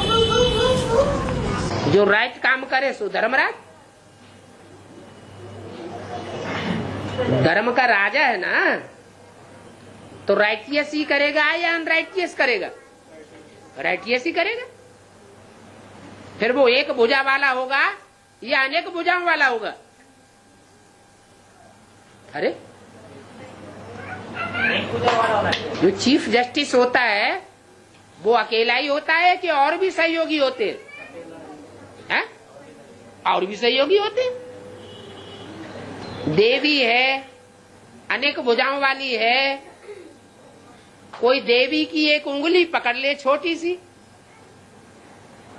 Speaker 1: जो राइट काम करे सो धर्मराज। धर्म का राजा है ना, तो राइटियस ही करेगा या अनराइटियस करेगा? राइटियस ही करेगा। फिर वो एक भुजा वाला होगा या अनेक भुजाओं वाला होगा? अरे जो चीफ जस्टिस होता है वो अकेला ही होता है कि और भी सहयोगी होते हैं? और भी सहयोगी होते हैं। देवी है, अनेक भुजाओं वाली है। कोई देवी की एक उंगली पकड़ ले छोटी सी,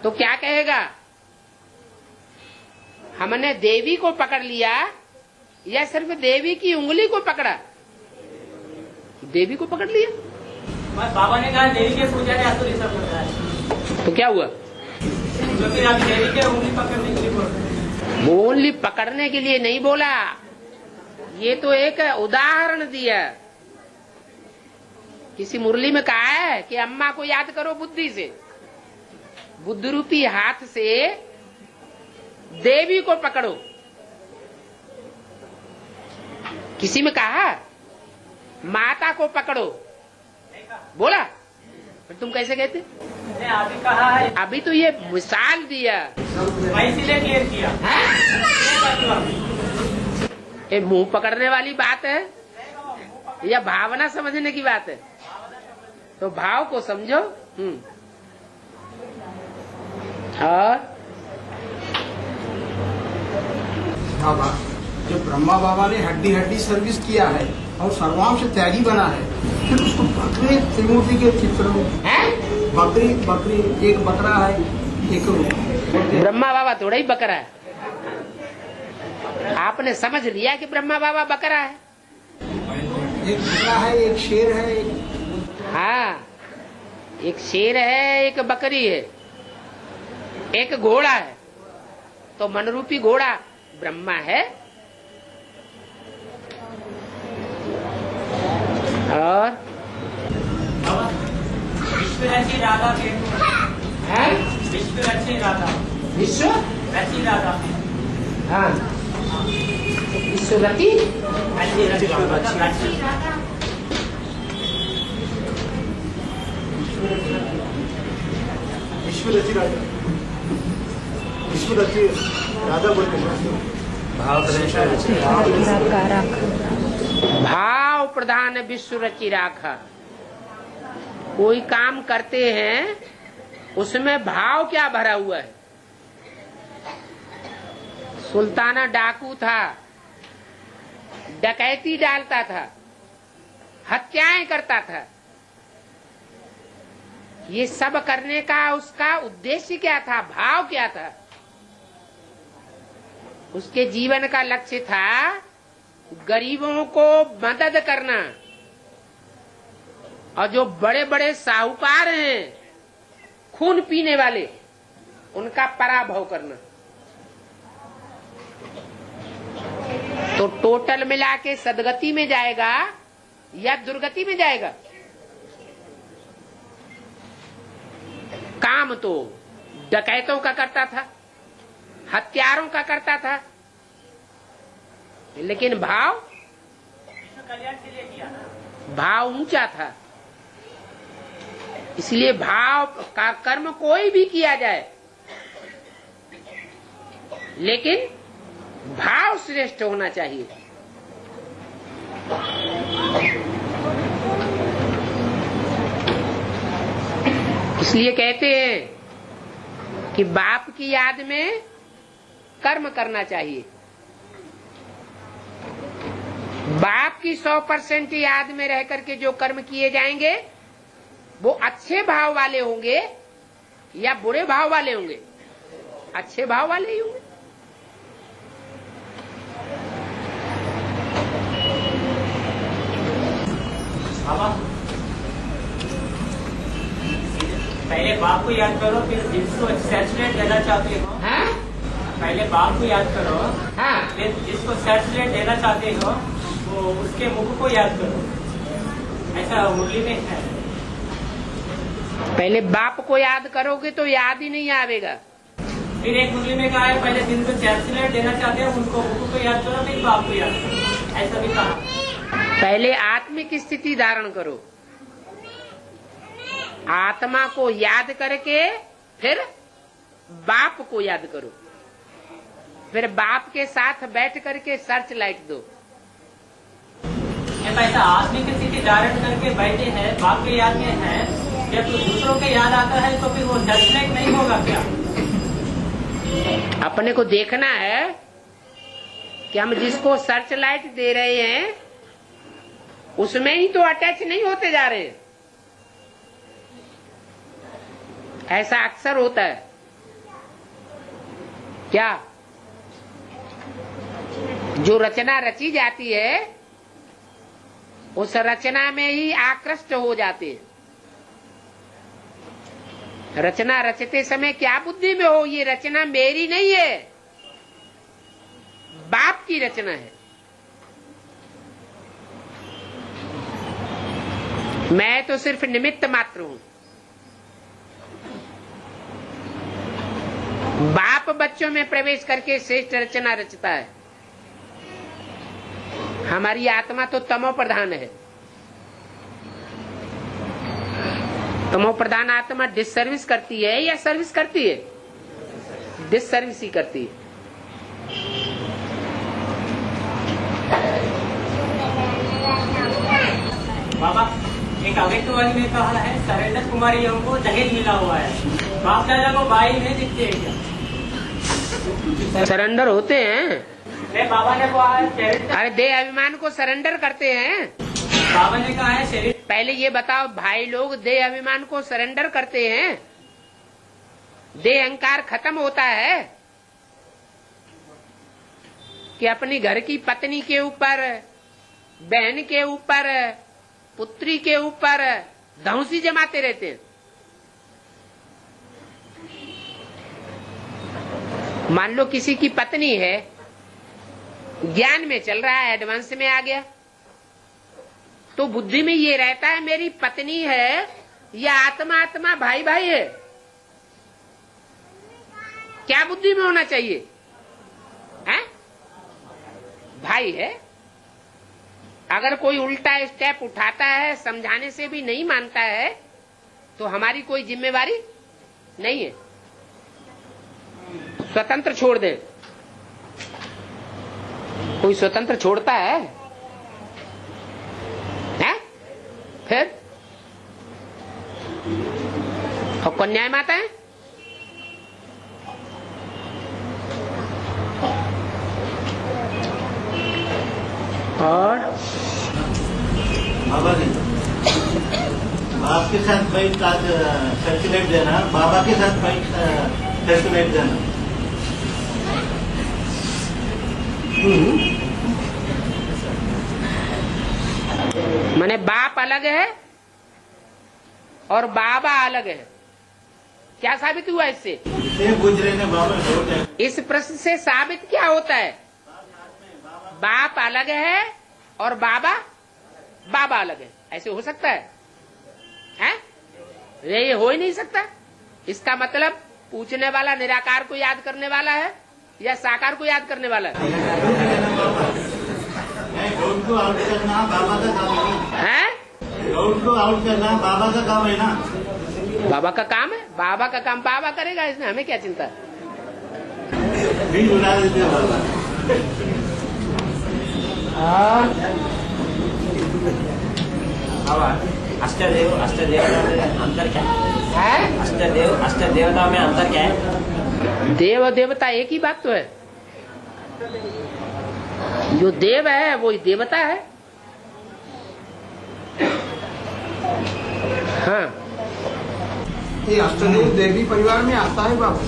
Speaker 1: तो क्या कहेगा? हमने देवी को पकड़ लिया या सिर्फ देवी की उंगली को पकड़ा? देवी को पकड़ लिया।
Speaker 4: बाबा ने कहा देवी के पूजा का असुर सब होता है,
Speaker 1: तो क्या हुआ?
Speaker 4: तो फिर आप देवी के उंगली पकड़ने के लिए बोल रहे हैं।
Speaker 1: वो उंगली पकड़ने के लिए नहीं बोला, ये तो एक उदाहरण दिया। किसी मुरली में कहा है कि अम्मा को याद करो बुद्धि से। बुद्ध रूपी हाथ से देवी को पकड़ो। किसी में कहा माता को पकड़ो, बोला? फिर तुम कैसे कहते?
Speaker 4: अभी कहा है,
Speaker 1: अभी तो ये मिसाल दिया,
Speaker 4: इसीलिए क्लियर किया।
Speaker 1: ये मुंह पकड़ने वाली बात है या भावना समझने की बात है? तो भाव को समझो। और
Speaker 5: बाबा, जो ब्रह्मा बाबा ने हड्डी हड्डी सर्विस किया है और सर्वांश त्यागी बना है, फिर उसको बकरी त्रिमूर्ति के चित्र में बकरी एक बकरा है, एक
Speaker 1: ब्रह्मा बाबा थोड़ा ही बकरा है। आपने समझ लिया कि ब्रह्मा बाबा बकरा है।
Speaker 5: एक बकरा है, एक शेर है,
Speaker 1: हाँ, एक शेर है, एक बकरी है, एक घोड़ा है। तो मनरूपी घोड़ा ब्रह्मा है और
Speaker 4: विश्व रची राधा के
Speaker 1: है
Speaker 4: विश्व रची राधा,
Speaker 1: विश्व
Speaker 4: रची राधा,
Speaker 1: हाँ विश्वगति
Speaker 4: रची
Speaker 5: राधा बोलते
Speaker 1: भाव प्रधान विश्व रची राखा। कोई काम करते हैं उसमें भाव क्या भरा हुआ है? सुल्ताना डाकू था, डकैती डालता था, हत्याएं करता था। ये सब करने का उसका उद्देश्य क्या था? भाव क्या था? उसके जीवन का लक्ष्य था गरीबों को मदद करना और जो बड़े बड़े साहूकार हैं खून पीने वाले उनका पराभव करना। तो टोटल मिला के सदगति में जाएगा या दुर्गति में जाएगा? काम तो डकैतों का करता था, हत्यारों का करता था, लेकिन भाव
Speaker 4: कल्याण के लिए किया ना।
Speaker 1: भाव ऊंचा था। इसलिए भाव का कर्म कोई भी किया जाए, लेकिन भाव श्रेष्ठ होना चाहिए। इसलिए कहते हैं कि बाप की याद में कर्म करना चाहिए। बाप की 100% याद में रह करके जो कर्म किए जाएंगे वो अच्छे भाव वाले होंगे या बुरे भाव वाले होंगे? अच्छे भाव वाले ही होंगे।
Speaker 4: बाबा पहले पहले बाप को याद करो, फिर जिसको सर्टिफिकेट देना चाहते हो,
Speaker 1: हाँ?
Speaker 4: पहले बाप को याद करो,
Speaker 1: हाँ,
Speaker 4: फिर जिसको सर्टिफिकेट देना चाहते हो वो उसके मुख को याद करो। ऐसा मुरली में है।
Speaker 1: पहले बाप को याद करोगे तो याद ही नहीं आवेगा।
Speaker 4: फिर एक मुरली में कहा है पहले जिनको सर्टिफिकेट देना चाहते हो उनको मुख को याद करो, फिर बाप को याद करो। ऐसा भी कहा।
Speaker 1: पहले आत्मिक स्थिति धारण करो, आत्मा को याद करके फिर बाप को याद करो, फिर बाप के साथ बैठ करके सर्च लाइट दो।
Speaker 4: जब ऐसा आत्मिक स्थिति धारण करके बैठे हैं, बाप के याद में है, जब दूसरों के याद आता है तो फिर वो सर्टिफिकेट नहीं होगा क्या?
Speaker 1: अपने को देखना है कि हम जिसको सर्च लाइट दे रहे हैं उसमें ही तो अटैच नहीं होते जा रहे। ऐसा अक्सर होता है क्या? जो रचना रची जाती है उस रचना में ही आकृष्ट हो जाते हैं। रचना रचते समय क्या बुद्धि में हो, ये रचना मेरी नहीं है, बाप की रचना है। मैं तो सिर्फ निमित्त मात्र हूं। बाप बच्चों में प्रवेश करके श्रेष्ठ रचना रचता है। हमारी आत्मा तो तमो प्रधान है। तमो प्रधान आत्मा डिससर्विस करती है या सर्विस करती है? डिससर्विस ही करती है।
Speaker 4: बाबा एक अव्यक्तवादी ने कहा है सरेंडर कुमारियों को दहेज मिला हुआ है। बाप दादा को भाई नहीं दिखते हैं क्या?
Speaker 1: सरेंडर होते हैं।
Speaker 4: बाबा ने कहा है शरीर,
Speaker 1: अरे देह अभिमान को सरेंडर करते हैं।
Speaker 4: बाबा ने कहा है शरीर।
Speaker 1: पहले ये बताओ, भाई लोग देह अभिमान को सरेंडर करते हैं, देह अहंकार खत्म होता है कि अपनी घर की पत्नी के ऊपर, बहन के ऊपर, पुत्री के ऊपर धौंसी जमाते रहते हैं। मान लो किसी की पत्नी है, ज्ञान में चल रहा है, एडवांस में आ गया, तो बुद्धि में ये रहता है मेरी पत्नी है या आत्मा आत्मा भाई भाई है। क्या बुद्धि में होना चाहिए? है? भाई है। अगर कोई उल्टा स्टेप उठाता है, समझाने से भी नहीं मानता है, तो हमारी कोई जिम्मेवारी नहीं है। स्वतंत्र छोड़ दें। कोई स्वतंत्र छोड़ता है? फिर और कौन न्याय माता है? और
Speaker 6: बाबा जी, बाप के साथ भाई सर्टिफिकेट देना, बाबा के साथ भाई सर्टिफिकेट देना।
Speaker 1: माने बाप अलग है और बाबा अलग है। क्या साबित हुआ इससे?
Speaker 6: गुजरे ने बाबा।
Speaker 1: इस प्रश्न से साबित क्या होता है? बाप अलग है और बाबा अलग है। ऐसे हो सकता है? ये हो ही नहीं सकता। इसका मतलब पूछने वाला निराकार को याद करने वाला है या साकार को याद करने वाला है?
Speaker 6: डाउट को आउट करना बाबा का काम है। डाउट को आउट करना बाबा का काम है ना।
Speaker 1: बाबा का काम है। बाबा का काम बाबा करेगा, इसमें हमें क्या चिंता?
Speaker 6: भी उड़ा देते हैं बाबा।
Speaker 4: अष्टदेव में अंतर क्या है? अष्टदेवता में अंतर क्या है?
Speaker 1: देव देवता एक ही बात तो है। जो देव है वो ही देवता है। हाँ,
Speaker 5: ये अष्टदेव देवी परिवार में आता है बाबू,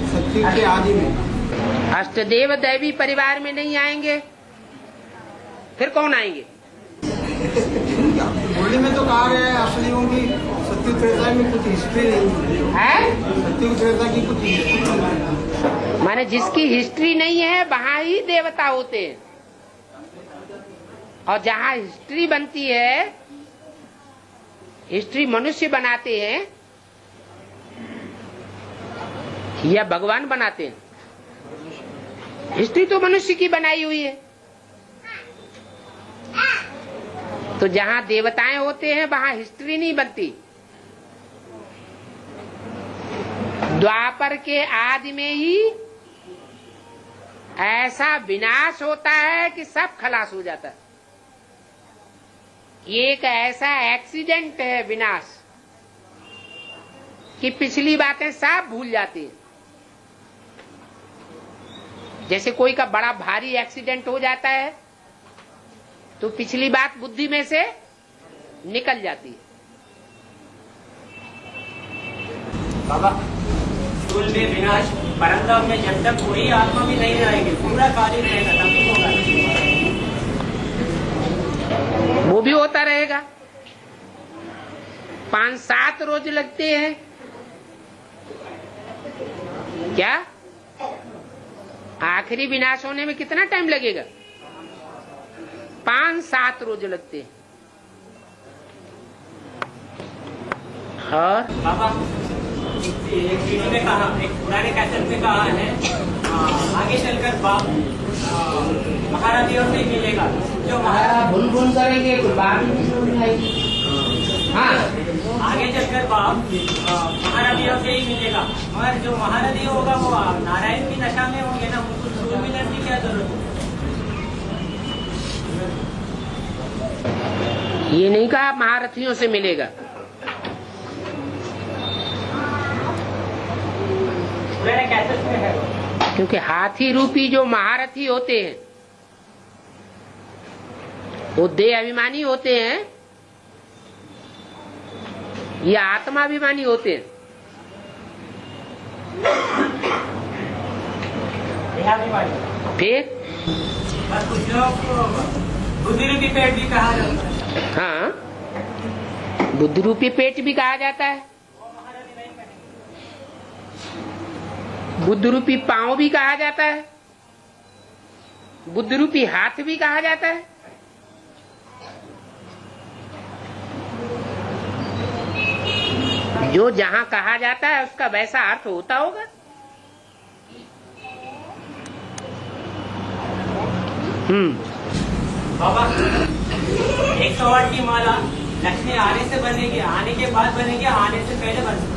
Speaker 5: सत्य के आदि में।
Speaker 1: अष्टदेव दैवी परिवार में नहीं आएंगे, फिर कौन आएंगे?
Speaker 5: मुरली में तो कहा गया है अष्टदेवों की सत्युग त्रेता में कुछ हिस्ट्री नहीं
Speaker 1: है।
Speaker 5: सत्युग त्रेता की कुछ हिस्ट्री नहीं है।
Speaker 1: माने जिसकी हिस्ट्री नहीं है वहां ही देवता होते हैं, और जहां हिस्ट्री बनती है, हिस्ट्री मनुष्य बनाते हैं या भगवान बनाते हैं। हिस्ट्री तो मनुष्य की बनाई हुई है। तो जहां देवताएं होते हैं वहां हिस्ट्री नहीं बनती। द्वापर के आदि में ही ऐसा विनाश होता है कि सब खलास हो जाता है। एक ऐसा एक्सीडेंट है विनाश कि पिछली बातें सब भूल जाती हैं। जैसे कोई का बड़ा भारी एक्सीडेंट हो जाता है तो पिछली बात बुद्धि में से निकल जाती है।
Speaker 4: बाबा स्कूल में विनाश परंतु में जब तक कोई आत्मा भी नहीं रहेगी पूरा कार्य रहेगा तभी होगा।
Speaker 1: वो भी होता रहेगा। 5-7 रोज लगते हैं क्या? आखिरी विनाश होने में कितना टाइम लगेगा? 5-7 रोज लगते हैं। और
Speaker 4: बाबा एक वीडियो में कहा, एक पुराने कैसेट में कहा है आगे चलकर बाप महाराजियों से मिलेगा। जो
Speaker 1: भूल करेंगे तो बात ही नहीं समझ आएगी। हाँ,
Speaker 4: आगे चलकर बाप महाराजियों से ही मिलेगा, और जो महाराजी होगा वो नारायण की नशा में होंगे ना, उनको सूर्य मिलन की क्या जरूरत है?
Speaker 1: ये नहीं कहा महारथियों से मिलेगा।
Speaker 4: पुराने कैसेट में है।
Speaker 1: क्योंकि हाथी रूपी जो महारथी होते हैं वो देह अभिमानी होते हैं या आत्माभिमानी होते हैं? फिर
Speaker 4: और कुछ लोग को बुद्धि रूपी पेट भी कहा जाता है।
Speaker 1: हाँ, बुद्धि रूपी पेट भी कहा जाता है, बुद्ध रूपी पांव भी कहा जाता है, बुद्ध रूपी हाथ भी कहा जाता है। जो जहां कहा जाता है उसका वैसा अर्थ होता होगा।
Speaker 4: बाबा 108 की माला लक्ष्मी आने से बनेगी, आने के बाद बनेगी, आने से पहले बनेगी।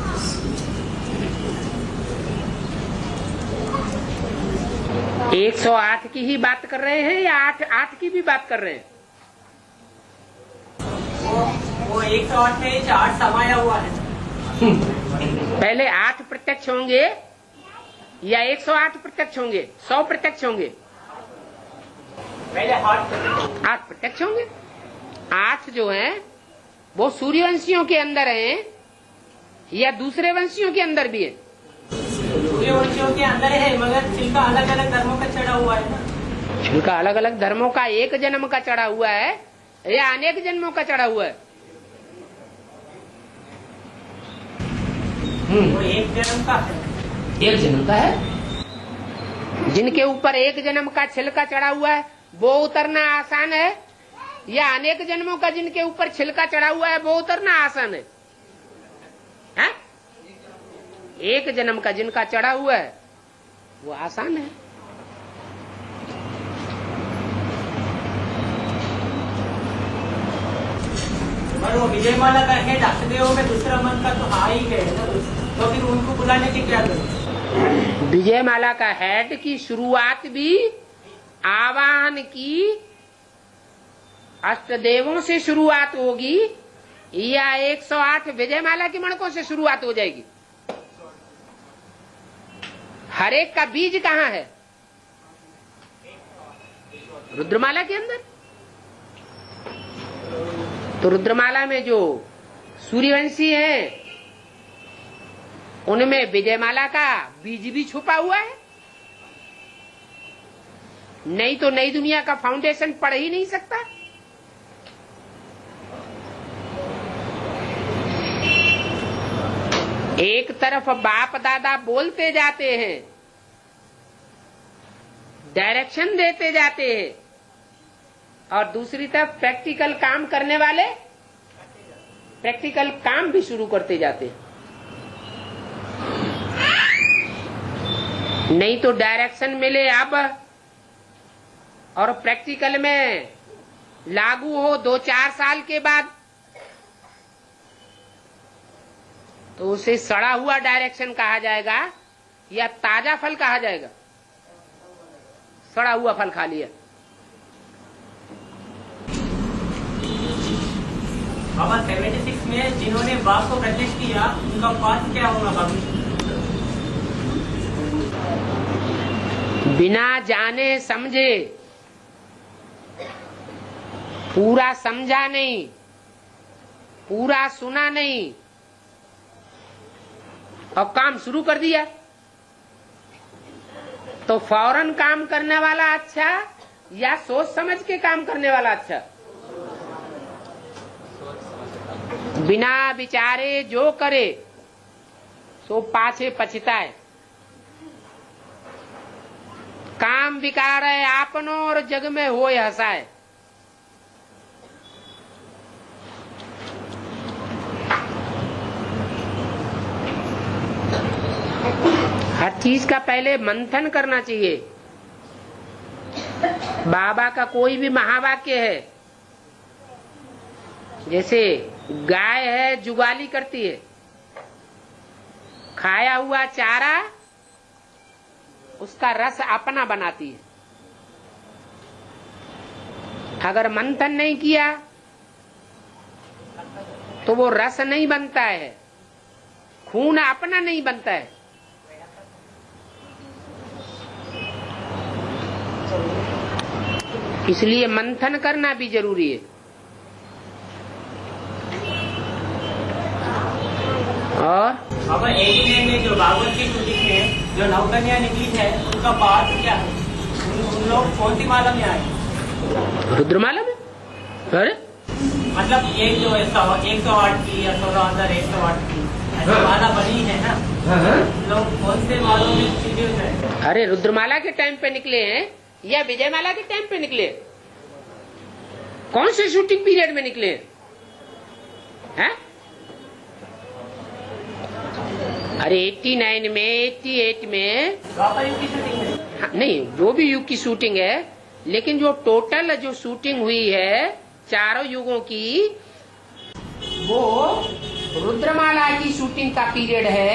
Speaker 1: 108 की ही बात कर रहे हैं या 8 की भी बात कर रहे हैं?
Speaker 4: वो 108 में 8 समाया हुआ है।
Speaker 1: पहले 8 प्रत्यक्ष होंगे या 108 प्रत्यक्ष होंगे? 100 प्रत्यक्ष होंगे?
Speaker 4: पहले
Speaker 1: 8 प्रत्यक्ष होंगे। 8 जो हैं वो सूर्यवंशियों के अंदर हैं या दूसरे वंशियों के अंदर भी है?
Speaker 4: सूर्यवंशियों के अंदर है, मगर छिलका अलग अलग धर्मों का चढ़ा हुआ है ना।
Speaker 1: छिलका अलग अलग धर्मों का एक जन्म का चढ़ा हुआ है या अनेक जन्मों का चढ़ा हुआ है?
Speaker 4: वो एक जन्म का है।
Speaker 1: एक जन्म का है। जिनके ऊपर एक जन्म का छिलका चढ़ा हुआ है वो उतरना आसान है, या अनेक जन्मों का जिनके ऊपर छिलका चढ़ा हुआ है वो उतरना आसान है? हैं? एक जन्म का जिनका चढ़ा हुआ है वो आसान है।
Speaker 4: और वो विजयमाला का हेड अक्षदेव में दूसरा मन का तो आ ही गए ना, तो फिर उनको बुलाने की क्या जरूरत?
Speaker 1: विजयमाला का हेड की शुरुआत भी आवाहन की अष्टदेवों से शुरुआत होगी या 108 विजयमाला के मणकों से शुरुआत हो जाएगी? हर एक का बीज कहाँ है? रुद्रमाला के अंदर। तो रुद्रमाला में जो सूर्यवंशी हैं उनमें विजयमाला का बीज भी छुपा हुआ है। नहीं तो नई दुनिया का फाउंडेशन पढ़ ही नहीं सकता। एक तरफ बाप दादा बोलते जाते हैं, डायरेक्शन देते जाते हैं, और दूसरी तरफ प्रैक्टिकल काम करने वाले प्रैक्टिकल काम भी शुरू करते जाते हैं। नहीं तो डायरेक्शन मिले अब और प्रैक्टिकल में लागू हो 2-4 साल के बाद, तो उसे सड़ा हुआ डायरेक्शन कहा जाएगा या ताजा फल कहा जाएगा? सड़ा हुआ फल खा लिया।
Speaker 4: बाबा 76 में जिन्होंने बाप को प्रत्यक्ष किया उनका पास क्या होगा बाबू?
Speaker 1: बिना जाने समझे, पूरा समझा नहीं, पूरा सुना नहीं और काम शुरू कर दिया, तो फौरन काम करने वाला अच्छा या सोच समझ के काम करने वाला अच्छा? बिना विचारे जो करे सो पाछे पछताए। काम विकार है आपनो और जग में होए हसाए। हर चीज का पहले मंथन करना चाहिए। बाबा का कोई भी महावाक्य है, जैसे गाय है जुगाली करती है, खाया हुआ चारा उसका रस अपना बनाती है। अगर मंथन नहीं किया तो वो रस नहीं बनता है, खून अपना नहीं बनता है। इसलिए मंथन करना भी जरूरी है। और
Speaker 4: बाबा 89 में जो भागवत की शूटिंग में जो नवकन्या निकली है उनका पाठ क्या है? उन लोग कौन सी माला में आए?
Speaker 1: रुद्रमाला में। अरे
Speaker 4: मतलब एक जो 108 की या 16,108 की ऐसी माला बनी है ना, लोग कौन से मालों में छिपे हुए हैं?
Speaker 1: अरे रुद्रमाला के टाइम पे निकले हैं या विजयमाला के टाइम पे निकले? कौन से शूटिंग पीरियड में निकले हैं? अरे 89 में 88 में
Speaker 4: द्वापर युग की शूटिंग में?
Speaker 1: हाँ, नहीं, जो भी युग की शूटिंग है, लेकिन जो टोटल जो शूटिंग हुई है चारों युगों की, वो रुद्रमाला की शूटिंग का पीरियड है।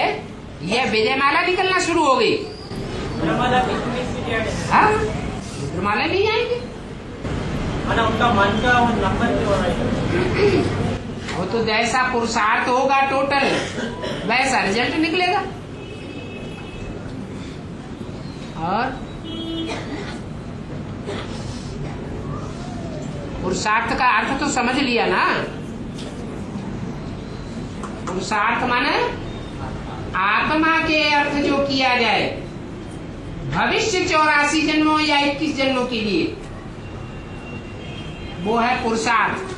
Speaker 1: यह विजयमाला निकलना शुरू हो गई।
Speaker 4: रुद्रमाला की शूटिंग पीरियड है।
Speaker 1: हाँ, रुद्रमाला नहीं आएंगे।
Speaker 4: उनका मन का नंबर क्यों है?
Speaker 1: वो तो जैसा पुरुषार्थ होगा टोटल वैसा रिजल्ट निकलेगा। और पुरुषार्थ का अर्थ तो समझ लिया ना। पुरुषार्थ माने आत्मा के अर्थ जो किया जाए भविष्य 84 जन्मों या 21 जन्मों के लिए, वो है पुरुषार्थ।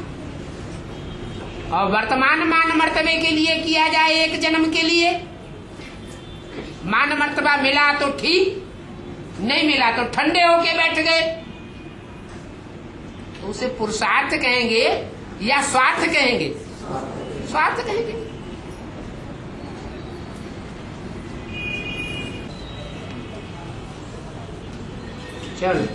Speaker 1: और वर्तमान मान मर्तबे के लिए किया जाए 1 जन्म के लिए। मान मर्तबा मिला तो ठीक, नहीं मिला तो ठंडे होके बैठ गए, तो उसे पुरुषार्थ कहेंगे या स्वार्थ कहेंगे? स्वार्थ कहेंगे। चलो।